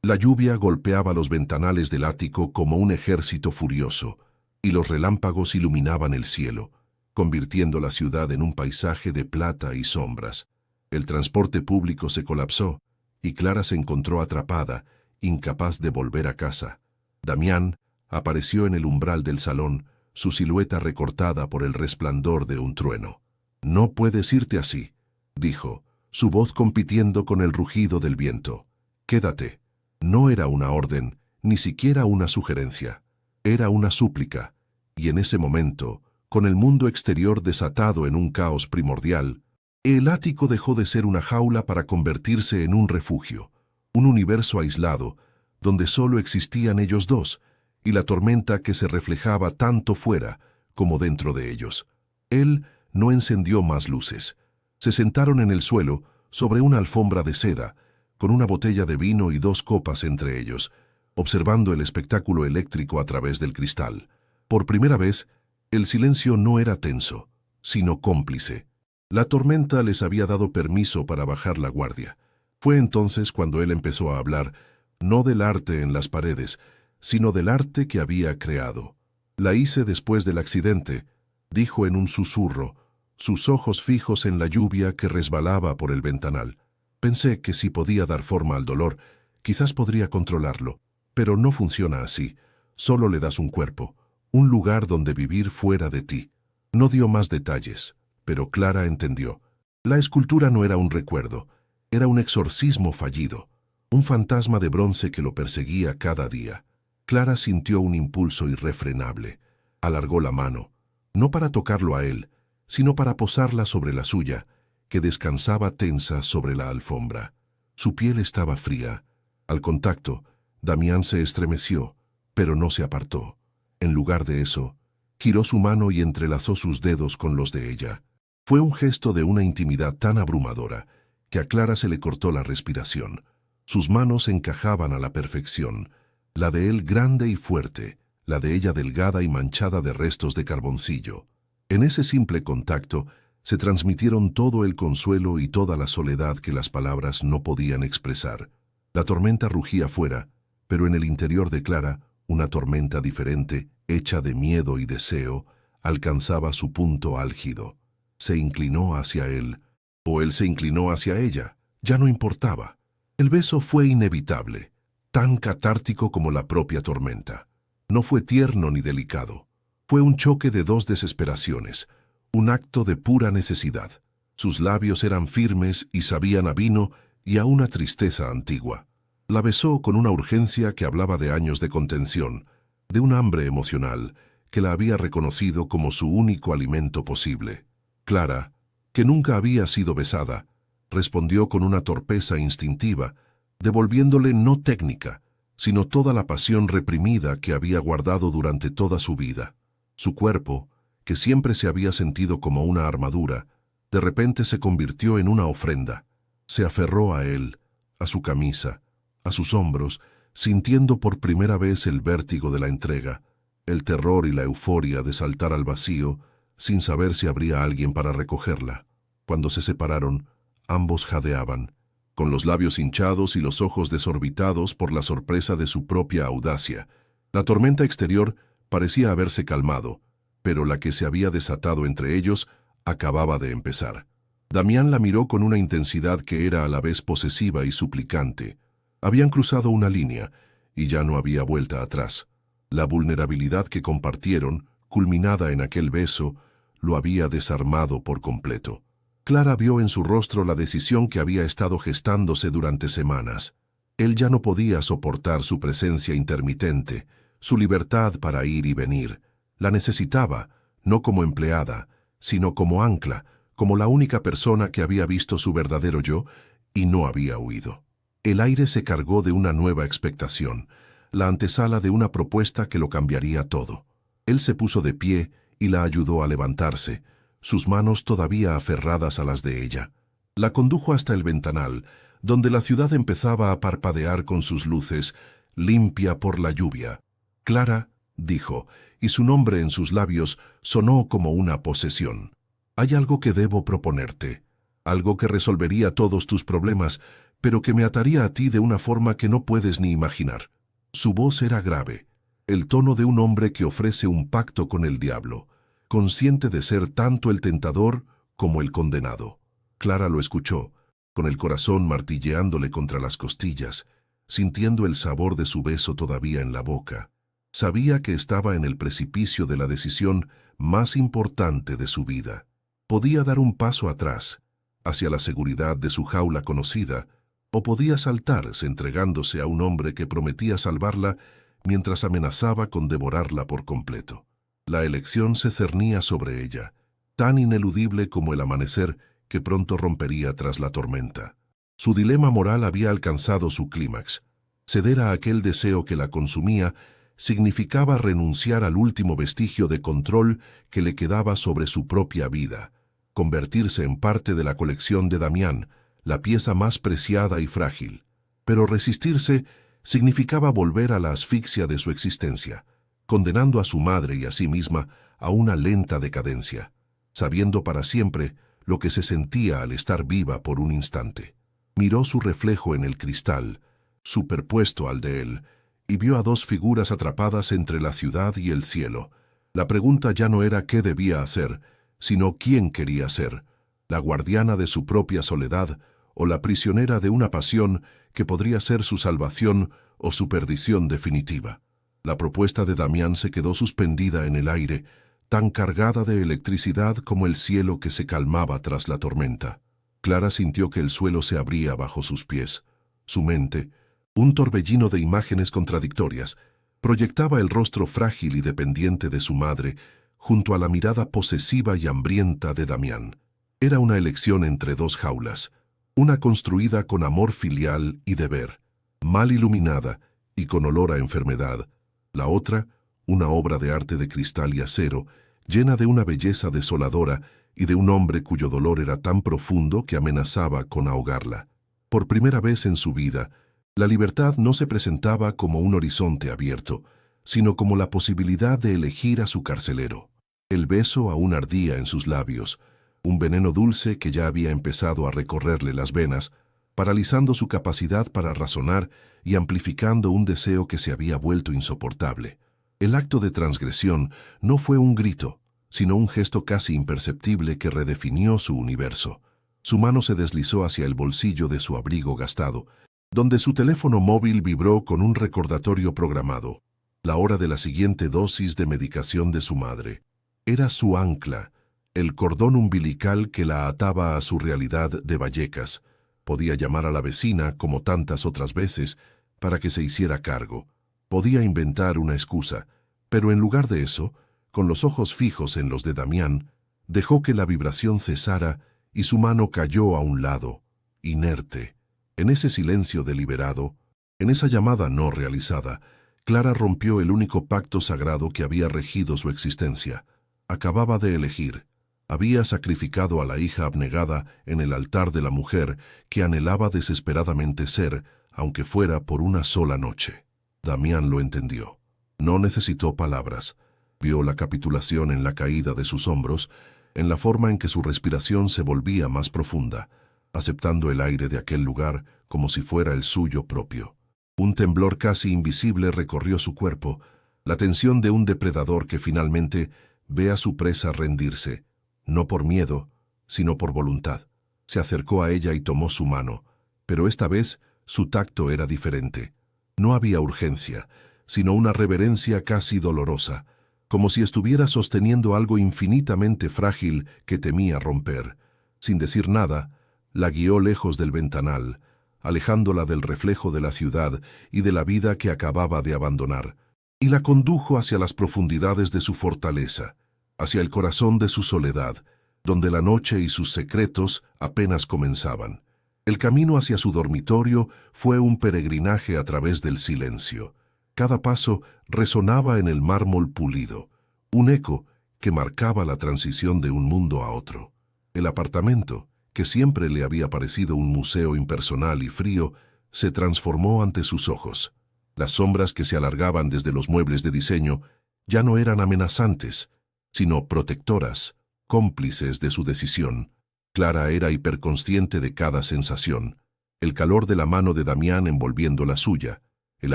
La lluvia golpeaba los ventanales del ático como un ejército furioso, y los relámpagos iluminaban el cielo, convirtiendo la ciudad en un paisaje de plata y sombras. El transporte público se colapsó, y Clara se encontró atrapada, incapaz de volver a casa. Damián apareció en el umbral del salón, su silueta recortada por el resplandor de un trueno. «No puedes irte así», dijo, su voz compitiendo con el rugido del viento. «Quédate». No era una orden, ni siquiera una sugerencia. Era una súplica, y en ese momento, con el mundo exterior desatado en un caos primordial, el ático dejó de ser una jaula para convertirse en un refugio, un universo aislado, donde solo existían ellos dos, y la tormenta que se reflejaba tanto fuera como dentro de ellos. Él no encendió más luces. Se sentaron en el suelo, sobre una alfombra de seda, con una botella de vino y 2 copas entre ellos, observando el espectáculo eléctrico a través del cristal. Por primera vez, el silencio no era tenso, sino cómplice. La tormenta les había dado permiso para bajar la guardia. Fue entonces cuando él empezó a hablar, no del arte en las paredes, sino del arte que había creado. «La hice después del accidente», dijo en un susurro, sus ojos fijos en la lluvia que resbalaba por el ventanal. «Pensé que si podía dar forma al dolor, quizás podría controlarlo, pero no funciona así. Solo le das un cuerpo, un lugar donde vivir fuera de ti». No dio más detalles, pero Clara entendió. La escultura no era un recuerdo, era un exorcismo fallido, un fantasma de bronce que lo perseguía cada día. Clara sintió un impulso irrefrenable. Alargó la mano, no para tocarlo a él, sino para posarla sobre la suya, que descansaba tensa sobre la alfombra. Su piel estaba fría. Al contacto, Damián se estremeció, pero no se apartó. En lugar de eso, giró su mano y entrelazó sus dedos con los de ella. Fue un gesto de una intimidad tan abrumadora que a Clara se le cortó la respiración. Sus manos encajaban a la perfección, la de él grande y fuerte, la de ella delgada y manchada de restos de carboncillo. En ese simple contacto se transmitieron todo el consuelo y toda la soledad que las palabras no podían expresar. La tormenta rugía fuera, pero en el interior de Clara, una tormenta diferente, hecha de miedo y deseo, alcanzaba su punto álgido. Se inclinó hacia él, o él se inclinó hacia ella, ya no importaba. El beso fue inevitable, tan catártico como la propia tormenta. No fue tierno ni delicado. Fue un choque de 2 desesperaciones, un acto de pura necesidad. Sus labios eran firmes y sabían a vino y a una tristeza antigua. La besó con una urgencia que hablaba de años de contención, de un hambre emocional que la había reconocido como su único alimento posible. Clara, que nunca había sido besada, respondió con una torpeza instintiva, devolviéndole no técnica, sino toda la pasión reprimida que había guardado durante toda su vida. Su cuerpo, que siempre se había sentido como una armadura, de repente se convirtió en una ofrenda. Se aferró a él, a su camisa, a sus hombros, sintiendo por primera vez el vértigo de la entrega, el terror y la euforia de saltar al vacío, sin saber si habría alguien para recogerla. Cuando se separaron, ambos jadeaban, con los labios hinchados y los ojos desorbitados por la sorpresa de su propia audacia. La tormenta exterior parecía haberse calmado, pero la que se había desatado entre ellos acababa de empezar. Damián la miró con una intensidad que era a la vez posesiva y suplicante. Habían cruzado una línea, y ya no había vuelta atrás. La vulnerabilidad que compartieron, culminada en aquel beso, lo había desarmado por completo. Clara vio en su rostro la decisión que había estado gestándose durante semanas. Él ya no podía soportar su presencia intermitente, su libertad para ir y venir. La necesitaba, no como empleada, sino como ancla, como la única persona que había visto su verdadero yo y no había huido. El aire se cargó de una nueva expectación, la antesala de una propuesta que lo cambiaría todo. Él se puso de pie y la ayudó a levantarse, sus manos todavía aferradas a las de ella. La condujo hasta el ventanal, donde la ciudad empezaba a parpadear con sus luces, limpia por la lluvia. «Clara», dijo, y su nombre en sus labios sonó como una posesión. «Hay algo que debo proponerte, algo que resolvería todos tus problemas, pero que me ataría a ti de una forma que no puedes ni imaginar». Su voz era grave, el tono de un hombre que ofrece un pacto con el diablo, consciente de ser tanto el tentador como el condenado. Clara lo escuchó, con el corazón martilleándole contra las costillas, sintiendo el sabor de su beso todavía en la boca. Sabía que estaba en el precipicio de la decisión más importante de su vida. Podía dar un paso atrás, hacia la seguridad de su jaula conocida, o podía saltarse entregándose a un hombre que prometía salvarla mientras amenazaba con devorarla por completo. La elección se cernía sobre ella, tan ineludible como el amanecer que pronto rompería tras la tormenta. Su dilema moral había alcanzado su clímax. Ceder a aquel deseo que la consumía significaba renunciar al último vestigio de control que le quedaba sobre su propia vida, convertirse en parte de la colección de Damián, la pieza más preciada y frágil. Pero resistirse significaba volver a la asfixia de su existencia, condenando a su madre y a sí misma a una lenta decadencia, sabiendo para siempre lo que se sentía al estar viva por un instante. Miró su reflejo en el cristal, superpuesto al de él, y vio a dos figuras atrapadas entre la ciudad y el cielo. La pregunta ya no era qué debía hacer, sino quién quería ser, la guardiana de su propia soledad o la prisionera de una pasión que podría ser su salvación o su perdición definitiva. La propuesta de Damián se quedó suspendida en el aire, tan cargada de electricidad como el cielo que se calmaba tras la tormenta. Clara sintió que el suelo se abría bajo sus pies. Su mente, un torbellino de imágenes contradictorias, proyectaba el rostro frágil y dependiente de su madre junto a la mirada posesiva y hambrienta de Damián. Era una elección entre dos jaulas, una construida con amor filial y deber, mal iluminada y con olor a enfermedad, la otra, una obra de arte de cristal y acero, llena de una belleza desoladora y de un hombre cuyo dolor era tan profundo que amenazaba con ahogarla. Por primera vez en su vida, la libertad no se presentaba como un horizonte abierto, sino como la posibilidad de elegir a su carcelero. El beso aún ardía en sus labios, un veneno dulce que ya había empezado a recorrerle las venas, paralizando su capacidad para razonar y amplificando un deseo que se había vuelto insoportable. El acto de transgresión no fue un grito, sino un gesto casi imperceptible que redefinió su universo. Su mano se deslizó hacia el bolsillo de su abrigo gastado, donde su teléfono móvil vibró con un recordatorio programado. La hora de la siguiente dosis de medicación de su madre. Era su ancla, el cordón umbilical que la ataba a su realidad de Vallecas. Podía llamar a la vecina, como tantas otras veces, para que se hiciera cargo. Podía inventar una excusa, pero en lugar de eso, con los ojos fijos en los de Damián, dejó que la vibración cesara y su mano cayó a un lado, inerte. En ese silencio deliberado, en esa llamada no realizada, Clara rompió el único pacto sagrado que había regido su existencia. Acababa de elegir. Había sacrificado a la hija abnegada en el altar de la mujer que anhelaba desesperadamente ser, aunque fuera por una sola noche. Damián lo entendió. No necesitó palabras. Vio la capitulación en la caída de sus hombros, en la forma en que su respiración se volvía más profunda, aceptando el aire de aquel lugar como si fuera el suyo propio. Un temblor casi invisible recorrió su cuerpo, la tensión de un depredador que finalmente ve a su presa rendirse, no por miedo, sino por voluntad. Se acercó a ella y tomó su mano, pero esta vez su tacto era diferente. No había urgencia, sino una reverencia casi dolorosa, como si estuviera sosteniendo algo infinitamente frágil que temía romper. Sin decir nada, la guió lejos del ventanal, alejándola del reflejo de la ciudad y de la vida que acababa de abandonar, y la condujo hacia las profundidades de su fortaleza, hacia el corazón de su soledad, donde la noche y sus secretos apenas comenzaban. El camino hacia su dormitorio fue un peregrinaje a través del silencio. Cada paso resonaba en el mármol pulido, un eco que marcaba la transición de un mundo a otro. El apartamento, que siempre le había parecido un museo impersonal y frío, se transformó ante sus ojos. Las sombras que se alargaban desde los muebles de diseño ya no eran amenazantes, sino protectoras, cómplices de su decisión. Clara era hiperconsciente de cada sensación, el calor de la mano de Damián envolviendo la suya, el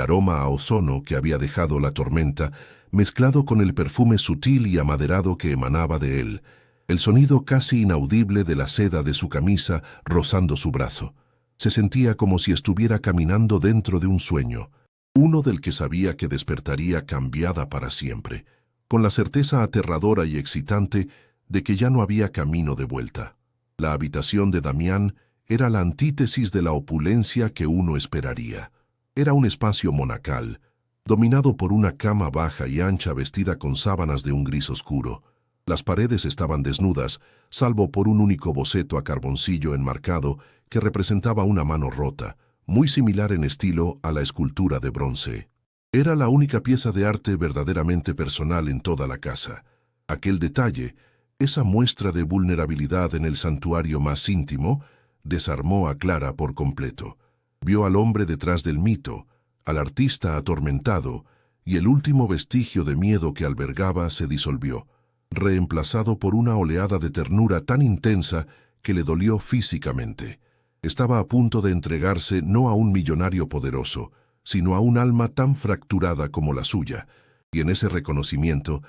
aroma a ozono que había dejado la tormenta, mezclado con el perfume sutil y amaderado que emanaba de él, el sonido casi inaudible de la seda de su camisa rozando su brazo. Se sentía como si estuviera caminando dentro de un sueño, uno del que sabía que despertaría cambiada para siempre, con la certeza aterradora y excitante de que ya no había camino de vuelta. La habitación de Damián era la antítesis de la opulencia que uno esperaría. Era un espacio monacal, dominado por una cama baja y ancha vestida con sábanas de un gris oscuro. Las paredes estaban desnudas, salvo por un único boceto a carboncillo enmarcado que representaba una mano rota, muy similar en estilo a la escultura de bronce. Era la única pieza de arte verdaderamente personal en toda la casa. Aquel detalle, esa muestra de vulnerabilidad en el santuario más íntimo, desarmó a Clara por completo. Vio al hombre detrás del mito, al artista atormentado, y el último vestigio de miedo que albergaba se disolvió, reemplazado por una oleada de ternura tan intensa que le dolió físicamente. Estaba a punto de entregarse no a un millonario poderoso, sino a un alma tan fracturada como la suya, y en ese reconocimiento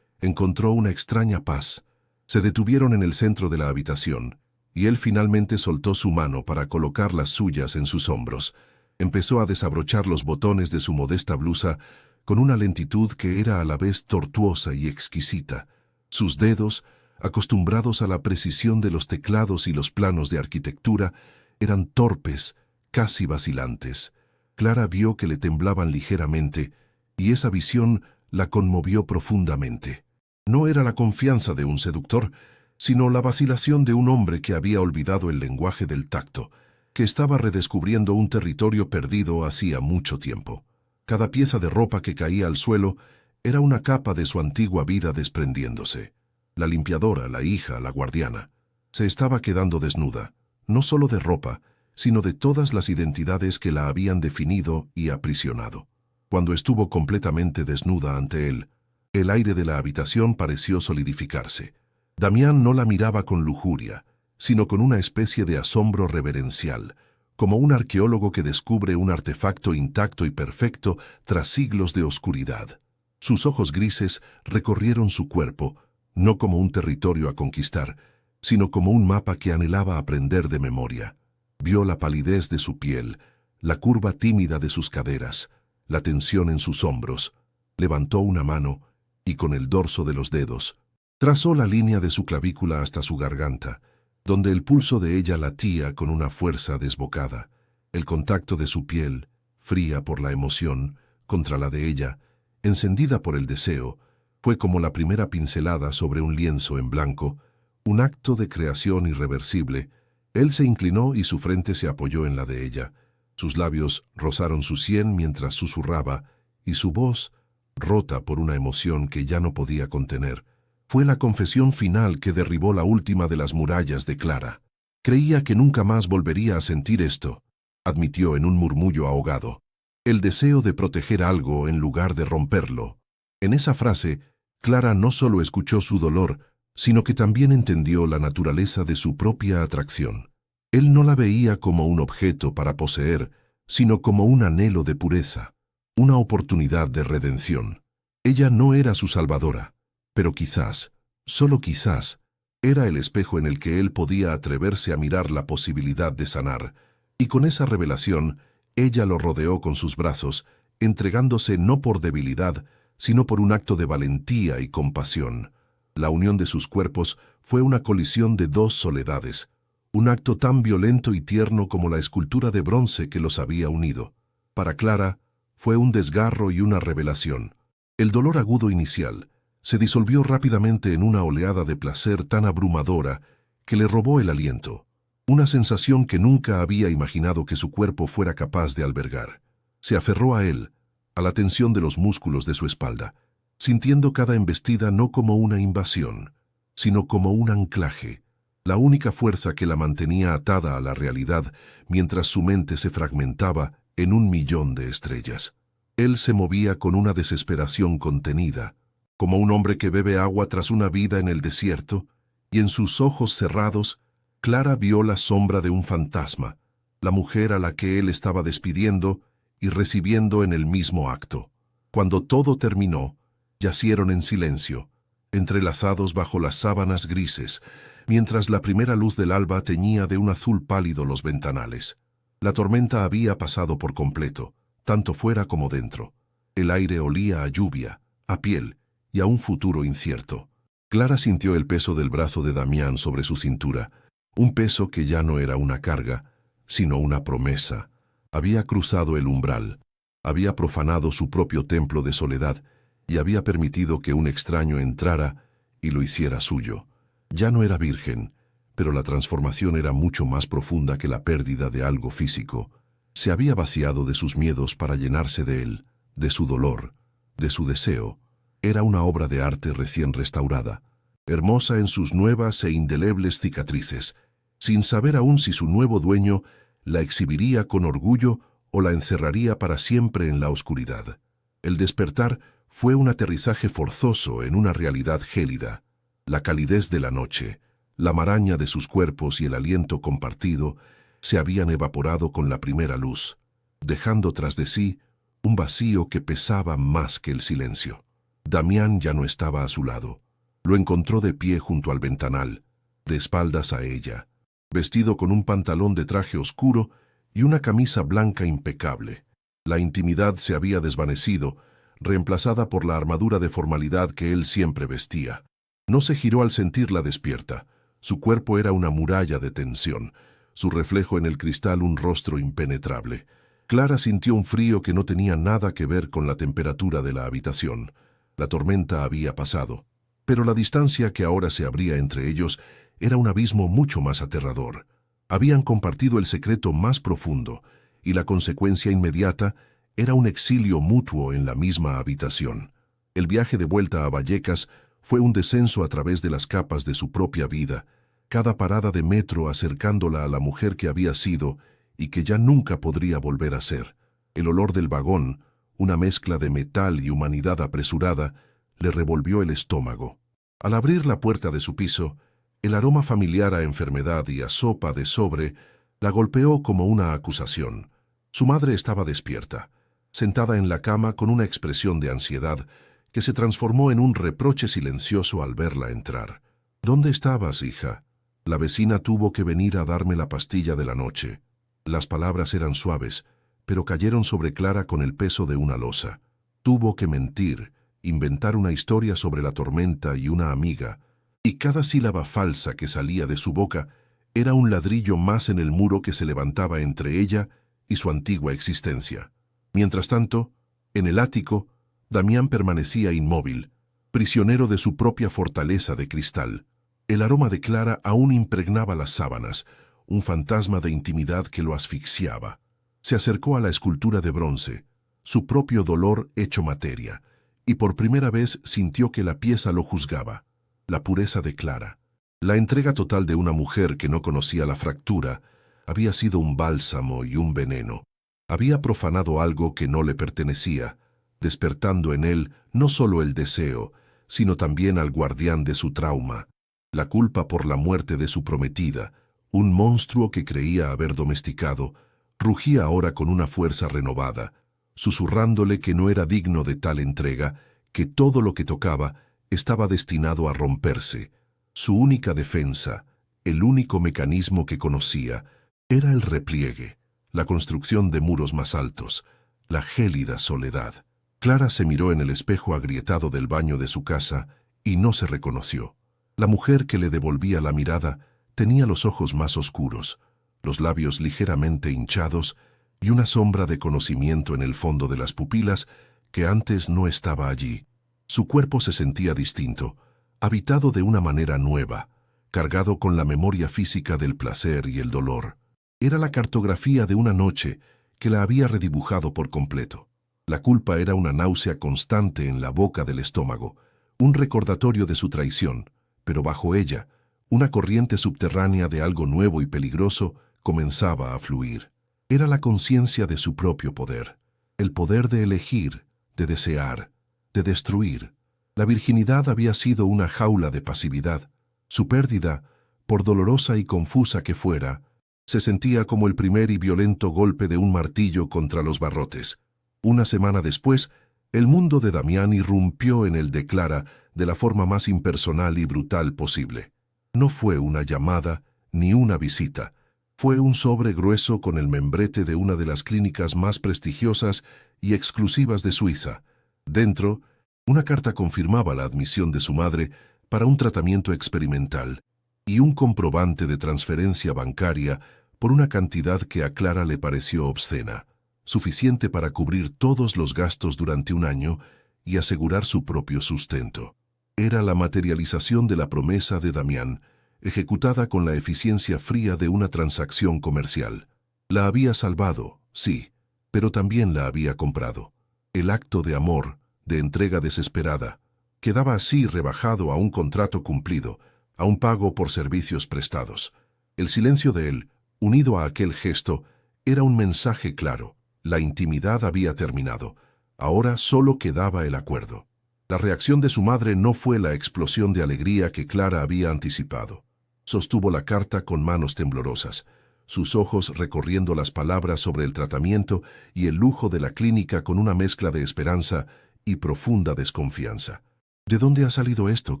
encontró una extraña paz. Se detuvieron en el centro de la habitación, y él finalmente soltó su mano para colocar las suyas en sus hombros. Empezó a desabrochar los botones de su modesta blusa con una lentitud que era a la vez tortuosa y exquisita. Sus dedos, acostumbrados a la precisión de los teclados y los planos de arquitectura, eran torpes, casi vacilantes. Clara vio que le temblaban ligeramente, y esa visión la conmovió profundamente. No era la confianza de un seductor, sino la vacilación de un hombre que había olvidado el lenguaje del tacto, que estaba redescubriendo un territorio perdido hacía mucho tiempo. Cada pieza de ropa que caía al suelo era una capa de su antigua vida desprendiéndose. La limpiadora, la hija, la guardiana, se estaba quedando desnuda, no solo de ropa, sino de todas las identidades que la habían definido y aprisionado. Cuando estuvo completamente desnuda ante él, el aire de la habitación pareció solidificarse. Damián no la miraba con lujuria, sino con una especie de asombro reverencial, como un arqueólogo que descubre un artefacto intacto y perfecto tras siglos de oscuridad. Sus ojos grises recorrieron su cuerpo, no como un territorio a conquistar, sino como un mapa que anhelaba aprender de memoria. Vio la palidez de su piel, la curva tímida de sus caderas, la tensión en sus hombros. Levantó una mano y con el dorso de los dedos trazó la línea de su clavícula hasta su garganta, donde el pulso de ella latía con una fuerza desbocada. El contacto de su piel, fría por la emoción, contra la de ella, encendida por el deseo, fue como la primera pincelada sobre un lienzo en blanco, un acto de creación irreversible. Él se inclinó y su frente se apoyó en la de ella. Sus labios rozaron su sien mientras susurraba, y su voz, rota por una emoción que ya no podía contener, Fue la confesión final que derribó la última de las murallas de Clara. Creía que nunca más volvería a sentir esto, admitió en un murmullo ahogado. El deseo de proteger algo en lugar de romperlo. En esa frase, Clara no solo escuchó su dolor, sino que también entendió la naturaleza de su propia atracción. Él no la veía como un objeto para poseer, sino como un anhelo de pureza, una oportunidad de redención. Ella no era su salvadora, pero quizás, solo quizás, era el espejo en el que él podía atreverse a mirar la posibilidad de sanar, y con esa revelación, ella lo rodeó con sus brazos, entregándose no por debilidad, sino por un acto de valentía y compasión. La unión de sus cuerpos fue una colisión de dos soledades, un acto tan violento y tierno como la escultura de bronce que los había unido. Para Clara, fue un desgarro y una revelación. El dolor agudo inicial se disolvió rápidamente en una oleada de placer tan abrumadora que le robó el aliento, una sensación que nunca había imaginado que su cuerpo fuera capaz de albergar. Se aferró a él, a la tensión de los músculos de su espalda, sintiendo cada embestida no como una invasión, sino como un anclaje, la única fuerza que la mantenía atada a la realidad mientras su mente se fragmentaba en 1.000.000 de estrellas. Él se movía con una desesperación contenida, como un hombre que bebe agua tras una vida en el desierto, y en sus ojos cerrados, Clara vio la sombra de un fantasma, la mujer a la que él estaba despidiendo y recibiendo en el mismo acto. Cuando todo terminó, yacieron en silencio, entrelazados bajo las sábanas grises, mientras la primera luz del alba teñía de un azul pálido los ventanales. La tormenta había pasado por completo, tanto fuera como dentro. El aire olía a lluvia, a piel y a un futuro incierto. Clara sintió el peso del brazo de Damián sobre su cintura, un peso que ya no era una carga, sino una promesa. Había cruzado el umbral, había profanado su propio templo de soledad y había permitido que un extraño entrara y lo hiciera suyo. Ya no era virgen, pero la transformación era mucho más profunda que la pérdida de algo físico. Se había vaciado de sus miedos para llenarse de él, de su dolor, de su deseo. Era una obra de arte recién restaurada, hermosa en sus nuevas e indelebles cicatrices, sin saber aún si su nuevo dueño la exhibiría con orgullo o la encerraría para siempre en la oscuridad. El despertar fue un aterrizaje forzoso en una realidad gélida. La calidez de la noche, la maraña de sus cuerpos y el aliento compartido se habían evaporado con la primera luz, dejando tras de sí un vacío que pesaba más que el silencio. Damián ya no estaba a su lado. Lo encontró de pie junto al ventanal, de espaldas a ella, vestido con un pantalón de traje oscuro y una camisa blanca impecable. La intimidad se había desvanecido, reemplazada por la armadura de formalidad que él siempre vestía. No se giró al sentirla despierta. Su cuerpo era una muralla de tensión, su reflejo en el cristal un rostro impenetrable. Clara sintió un frío que no tenía nada que ver con la temperatura de la habitación. La tormenta había pasado, pero la distancia que ahora se abría entre ellos era un abismo mucho más aterrador. Habían compartido el secreto más profundo, y la consecuencia inmediata era un exilio mutuo en la misma habitación. El viaje de vuelta a Vallecas fue un descenso a través de las capas de su propia vida, cada parada de metro acercándola a la mujer que había sido y que ya nunca podría volver a ser. El olor del vagón, una mezcla de metal y humanidad apresurada, le revolvió el estómago. Al abrir la puerta de su piso, el aroma familiar a enfermedad y a sopa de sobre la golpeó como una acusación. Su madre estaba despierta, sentada en la cama con una expresión de ansiedad que se transformó en un reproche silencioso al verla entrar. «¿Dónde estabas, hija?» La vecina tuvo que venir a darme la pastilla de la noche. Las palabras eran suaves, pero cayeron sobre Clara con el peso de una losa. Tuvo que mentir, inventar una historia sobre la tormenta y una amiga, y cada sílaba falsa que salía de su boca era un ladrillo más en el muro que se levantaba entre ella y su antigua existencia. Mientras tanto, en el ático, Damián permanecía inmóvil, prisionero de su propia fortaleza de cristal. El aroma de Clara aún impregnaba las sábanas, un fantasma de intimidad que lo asfixiaba. Se acercó a la escultura de bronce, su propio dolor hecho materia, y por primera vez sintió que la pieza lo juzgaba. la pureza de Clara. La entrega total de una mujer que no conocía la fractura había sido un bálsamo y un veneno. Había profanado algo que no le pertenecía, despertando en él no solo el deseo, sino también al guardián de su trauma, la culpa por la muerte de su prometida. Un monstruo que creía haber domesticado, rugía ahora con una fuerza renovada, susurrándole que no era digno de tal entrega, que todo lo que tocaba estaba destinado a romperse. Su única defensa, el único mecanismo que conocía, era el repliegue, la construcción de muros más altos, la gélida soledad. Clara se miró en el espejo agrietado del baño de su casa y no se reconoció. La mujer que le devolvía la mirada tenía los ojos más oscuros, los labios ligeramente hinchados y una sombra de conocimiento en el fondo de las pupilas que antes no estaba allí. Su cuerpo se sentía distinto, habitado de una manera nueva, cargado con la memoria física del placer y el dolor. Era la cartografía de una noche que la había redibujado por completo. La culpa era una náusea constante en la boca del estómago, un recordatorio de su traición, pero bajo ella, una corriente subterránea de algo nuevo y peligroso comenzaba a fluir. Era la conciencia de su propio poder, el poder de elegir, de desear, de destruir. La virginidad había sido una jaula de pasividad. Su pérdida, por dolorosa y confusa que fuera, se sentía como el primer y violento golpe de un martillo contra los barrotes. Una semana después, el mundo de Damián irrumpió en el de Clara de la forma más impersonal y brutal posible. No fue una llamada ni una visita. Fue un sobre grueso con el membrete de una de las clínicas más prestigiosas y exclusivas de Suiza. Dentro, una carta confirmaba la admisión de su madre para un tratamiento experimental y un comprobante de transferencia bancaria por una cantidad que a Clara le pareció obscena, suficiente para cubrir todos los gastos durante un año y asegurar su propio sustento. Era la materialización de la promesa de Damián, ejecutada con la eficiencia fría de una transacción comercial. La había salvado, sí, pero también la había comprado. El acto de amor, de entrega desesperada, quedaba así rebajado a un contrato cumplido, a un pago por servicios prestados. El silencio de él, unido a aquel gesto, era un mensaje claro. La intimidad había terminado. Ahora solo quedaba el acuerdo. La reacción de su madre no fue la explosión de alegría que Clara había anticipado. Sostuvo la carta con manos temblorosas, sus ojos recorriendo las palabras sobre el tratamiento y el lujo de la clínica con una mezcla de esperanza y profunda desconfianza. «¿De dónde ha salido esto,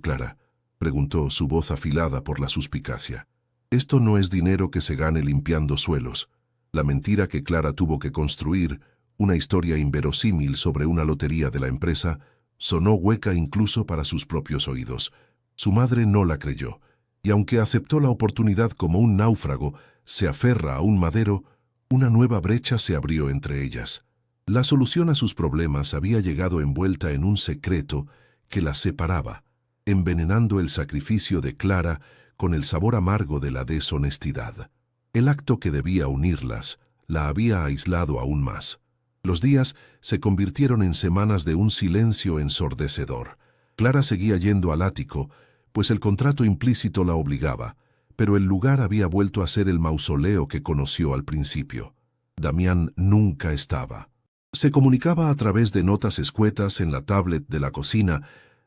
Clara?», preguntó, su voz afilada por la suspicacia. «Esto no es dinero que se gane limpiando suelos». La mentira que Clara tuvo que construir, una historia inverosímil sobre una lotería de la empresa, sonó hueca incluso para sus propios oídos. Su madre no la creyó, y aunque aceptó la oportunidad como un náufrago se aferra a un madero, una nueva brecha se abrió entre ellas. La solución a sus problemas había llegado envuelta en un secreto que las separaba, envenenando el sacrificio de Clara con el sabor amargo de la deshonestidad. El acto que debía unirlas la había aislado aún más. Los días se convirtieron en semanas de un silencio ensordecedor. Clara seguía yendo al ático, pues el contrato implícito la obligaba, pero el lugar había vuelto a ser el mausoleo que conoció al principio. Damián nunca estaba. Se comunicaba a través de notas escuetas en la tablet de la cocina,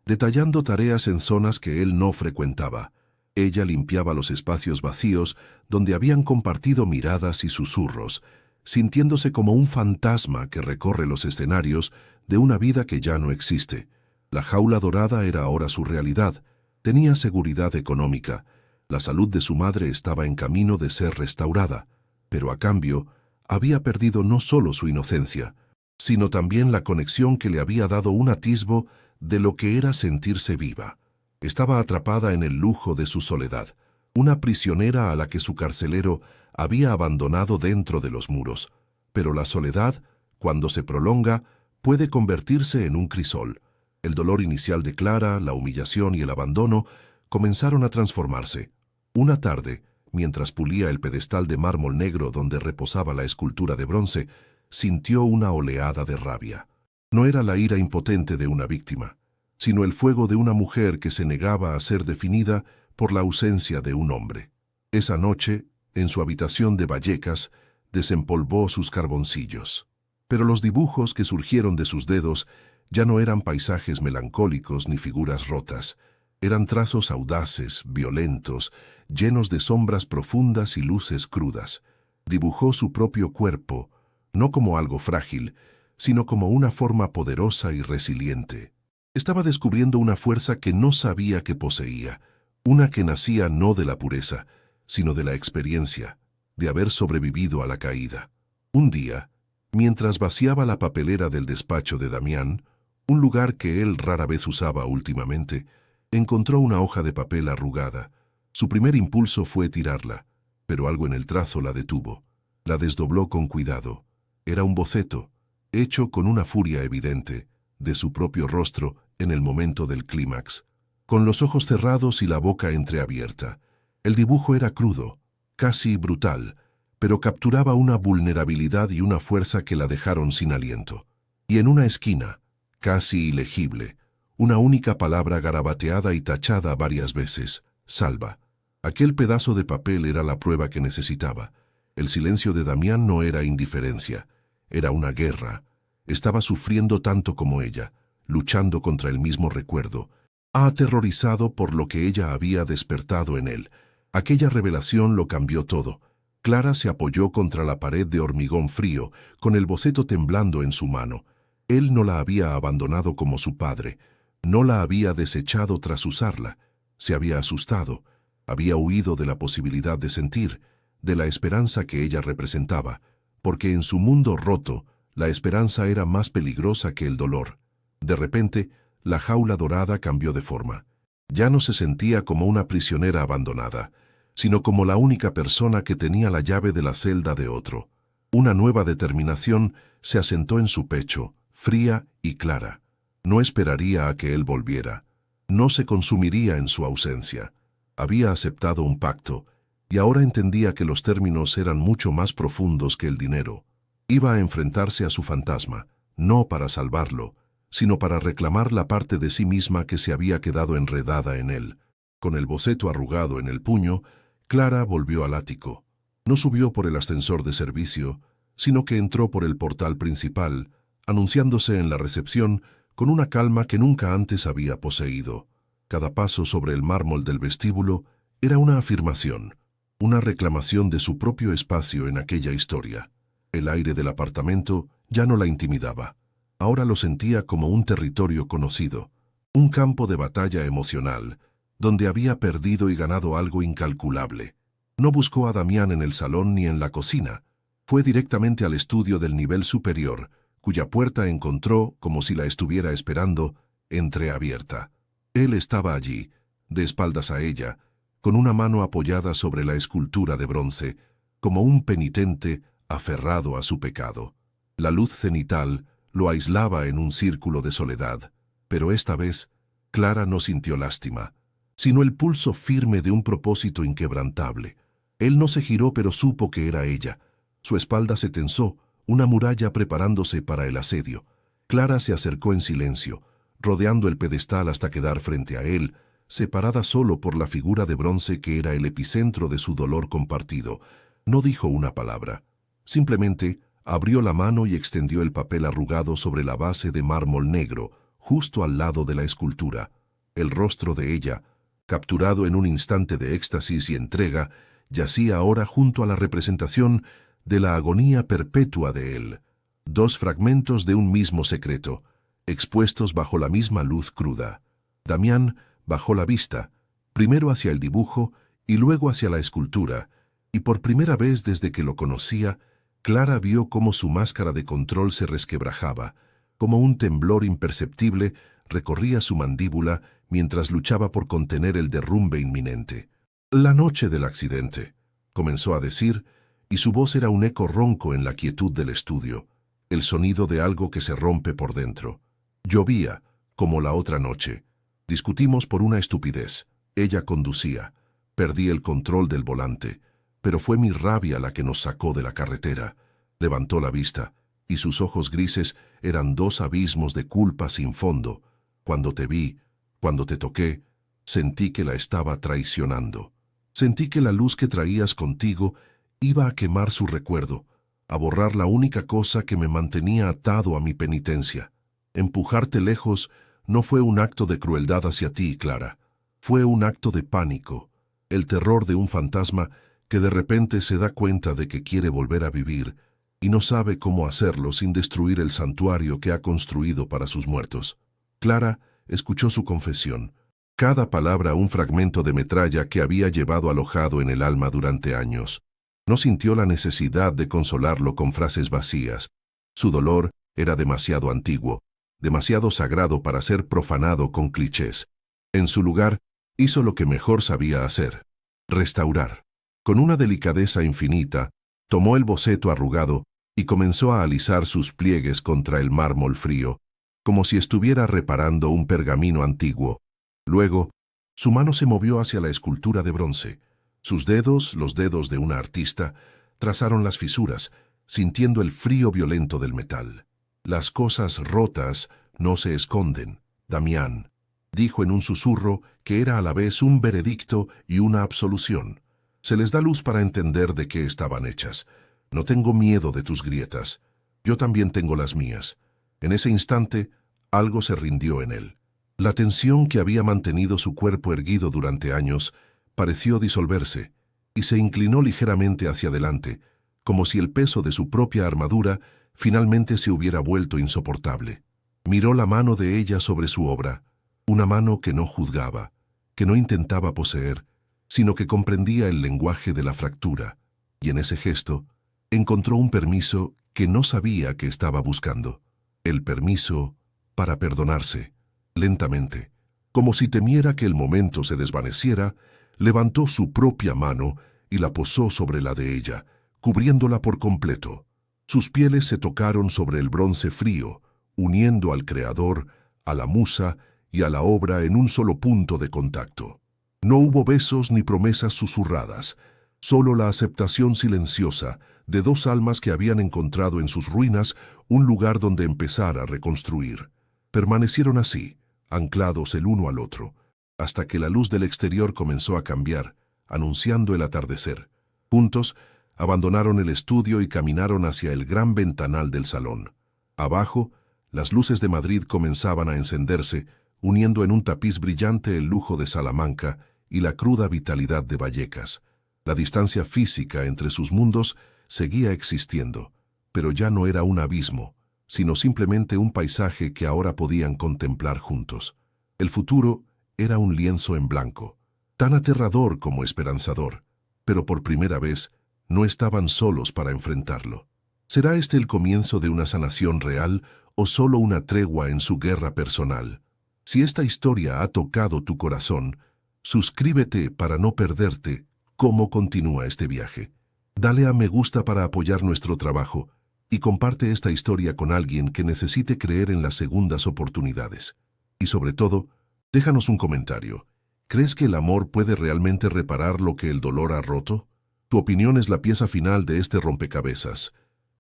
detallando tareas en zonas que él no frecuentaba. Ella limpiaba los espacios vacíos donde habían compartido miradas y susurros, sintiéndose como un fantasma que recorre los escenarios de una vida que ya no existe. La jaula dorada era ahora su realidad. Tenía seguridad económica. La salud de su madre estaba en camino de ser restaurada, pero a cambio había perdido no solo su inocencia, sino también la conexión que le había dado un atisbo de lo que era sentirse viva. Estaba atrapada en el lujo de su soledad, una prisionera a la que su carcelero había abandonado dentro de los muros. Pero la soledad, cuando se prolonga, puede convertirse en un crisol. El dolor inicial de Clara, la humillación y el abandono comenzaron a transformarse. Una tarde, mientras pulía el pedestal de mármol negro donde reposaba la escultura de bronce, sintió una oleada de rabia. No era la ira impotente de una víctima, sino el fuego de una mujer que se negaba a ser definida por la ausencia de un hombre. Esa noche, en su habitación de Vallecas, desempolvó sus carboncillos. Pero los dibujos que surgieron de sus dedos ya no eran paisajes melancólicos ni figuras rotas. Eran trazos audaces, violentos, llenos de sombras profundas y luces crudas. Dibujó su propio cuerpo, no como algo frágil, sino como una forma poderosa y resiliente. Estaba descubriendo una fuerza que no sabía que poseía, una que nacía no de la pureza, sino de la experiencia, de haber sobrevivido a la caída. Un día, mientras vaciaba la papelera del despacho de Damián, un lugar que él rara vez usaba últimamente, encontró una hoja de papel arrugada. Su primer impulso fue tirarla, pero algo en el trazo la detuvo. La desdobló con cuidado. Era un boceto, hecho con una furia evidente, de su propio rostro en el momento del clímax, con los ojos cerrados y la boca entreabierta. El dibujo era crudo, casi brutal, pero capturaba una vulnerabilidad y una fuerza que la dejaron sin aliento. Y en una esquina, casi ilegible, una única palabra garabateada y tachada varias veces: salva. Aquel pedazo de papel era la prueba que necesitaba. El silencio de Damián no era indiferencia, era una guerra. Estaba sufriendo tanto como ella, luchando contra el mismo recuerdo, aterrorizado por lo que ella había despertado en él. Aquella revelación lo cambió todo. Clara se apoyó contra la pared de hormigón frío, con el boceto temblando en su mano. Él no la había abandonado como su padre, no la había desechado tras usarla. Se había asustado, había huido de la posibilidad de sentir, de la esperanza que ella representaba, porque en su mundo roto, la esperanza era más peligrosa que el dolor. De repente, la jaula dorada cambió de forma. Ya no se sentía como una prisionera abandonada, sino como la única persona que tenía la llave de la celda de otro. Una nueva determinación se asentó en su pecho, fría y clara. No esperaría a que él volviera. No se consumiría en su ausencia. Había aceptado un pacto, y ahora entendía que los términos eran mucho más profundos que el dinero. Iba a enfrentarse a su fantasma, no para salvarlo, sino para reclamar la parte de sí misma que se había quedado enredada en él. Con el boceto arrugado en el puño, Clara volvió al ático. No subió por el ascensor de servicio, sino que entró por el portal principal, anunciándose en la recepción con una calma que nunca antes había poseído. Cada paso sobre el mármol del vestíbulo era una afirmación, una reclamación de su propio espacio en aquella historia. El aire del apartamento ya no la intimidaba. Ahora lo sentía como un territorio conocido, un campo de batalla emocional, donde había perdido y ganado algo incalculable. No buscó a Damián en el salón ni en la cocina. Fue directamente al estudio del nivel superior, cuya puerta encontró, como si la estuviera esperando, entreabierta. Él estaba allí, de espaldas a ella, con una mano apoyada sobre la escultura de bronce, como un penitente aferrado a su pecado. La luz cenital lo aislaba en un círculo de soledad, pero esta vez Clara no sintió lástima, sino el pulso firme de un propósito inquebrantable. Él no se giró, pero supo que era ella. Su espalda se tensó, una muralla preparándose para el asedio. Clara se acercó en silencio, rodeando el pedestal hasta quedar frente a él, separada solo por la figura de bronce que era el epicentro de su dolor compartido. No dijo una palabra. Simplemente abrió la mano y extendió el papel arrugado sobre la base de mármol negro, justo al lado de la escultura. El rostro de ella, capturado en un instante de éxtasis y entrega, yacía ahora junto a la representación de la agonía perpetua de él. Dos fragmentos de un mismo secreto, expuestos bajo la misma luz cruda. Damián bajó la vista, primero hacia el dibujo y luego hacia la escultura, y por primera vez desde que lo conocía, Clara vio cómo su máscara de control se resquebrajaba, como un temblor imperceptible recorría su mandíbula mientras luchaba por contener el derrumbe inminente. «La noche del accidente», comenzó a decir, y su voz era un eco ronco en la quietud del estudio, el sonido de algo que se rompe por dentro. Llovía, como la otra noche. Discutimos por una estupidez. Ella conducía. Perdí el control del volante, pero fue mi rabia la que nos sacó de la carretera. Levantó la vista, y sus ojos grises eran dos abismos de culpa sin fondo. Cuando te vi, cuando te toqué, sentí que la estaba traicionando. Sentí que la luz que traías contigo iba a quemar su recuerdo, a borrar la única cosa que me mantenía atado a mi penitencia. Empujarte lejos no fue un acto de crueldad hacia ti, Clara. Fue un acto de pánico, el terror de un fantasma que de repente se da cuenta de que quiere volver a vivir y no sabe cómo hacerlo sin destruir el santuario que ha construido para sus muertos. Clara escuchó su confesión, cada palabra un fragmento de metralla que había llevado alojado en el alma durante años. No sintió la necesidad de consolarlo con frases vacías. Su dolor era demasiado antiguo, demasiado sagrado para ser profanado con clichés. En su lugar, hizo lo que mejor sabía hacer: restaurar. Con una delicadeza infinita, tomó el boceto arrugado y comenzó a alisar sus pliegues contra el mármol frío, como si estuviera reparando un pergamino antiguo. Luego, su mano se movió hacia la escultura de bronce. Sus dedos, los dedos de una artista, trazaron las fisuras, sintiendo el frío violento del metal. Las cosas rotas no se esconden, Damián, dijo en un susurro que era a la vez un veredicto y una absolución. Se les da luz para entender de qué estaban hechas. No tengo miedo de tus grietas. Yo también tengo las mías. En ese instante, algo se rindió en él. La tensión que había mantenido su cuerpo erguido durante años pareció disolverse y se inclinó ligeramente hacia adelante, como si el peso de su propia armadura finalmente se hubiera vuelto insoportable. Miró la mano de ella sobre su obra, una mano que no juzgaba, que no intentaba poseer, sino que comprendía el lenguaje de la fractura, y en ese gesto encontró un permiso que no sabía que estaba buscando. El permiso para perdonarse. Lentamente, como si temiera que el momento se desvaneciera, levantó su propia mano y la posó sobre la de ella, cubriéndola por completo. Sus pieles se tocaron sobre el bronce frío, uniendo al creador, a la musa y a la obra en un solo punto de contacto. No hubo besos ni promesas susurradas, solo la aceptación silenciosa de dos almas que habían encontrado en sus ruinas un lugar donde empezar a reconstruir. Permanecieron así, anclados el uno al otro, hasta que la luz del exterior comenzó a cambiar, anunciando el atardecer. Juntos, abandonaron el estudio y caminaron hacia el gran ventanal del salón. Abajo, las luces de Madrid comenzaban a encenderse, uniendo en un tapiz brillante el lujo de Salamanca y la cruda vitalidad de Vallecas. La distancia física entre sus mundos seguía existiendo, pero ya no era un abismo, sino simplemente un paisaje que ahora podían contemplar juntos. El futuro era un lienzo en blanco, tan aterrador como esperanzador, pero por primera vez no estaban solos para enfrentarlo. ¿Será este el comienzo de una sanación real o solo una tregua en su guerra personal? Si esta historia ha tocado tu corazón, suscríbete para no perderte cómo continúa este viaje. Dale a me gusta para apoyar nuestro trabajo y comparte esta historia con alguien que necesite creer en las segundas oportunidades. Y sobre todo, déjanos un comentario. ¿Crees que el amor puede realmente reparar lo que el dolor ha roto? Tu opinión es la pieza final de este rompecabezas.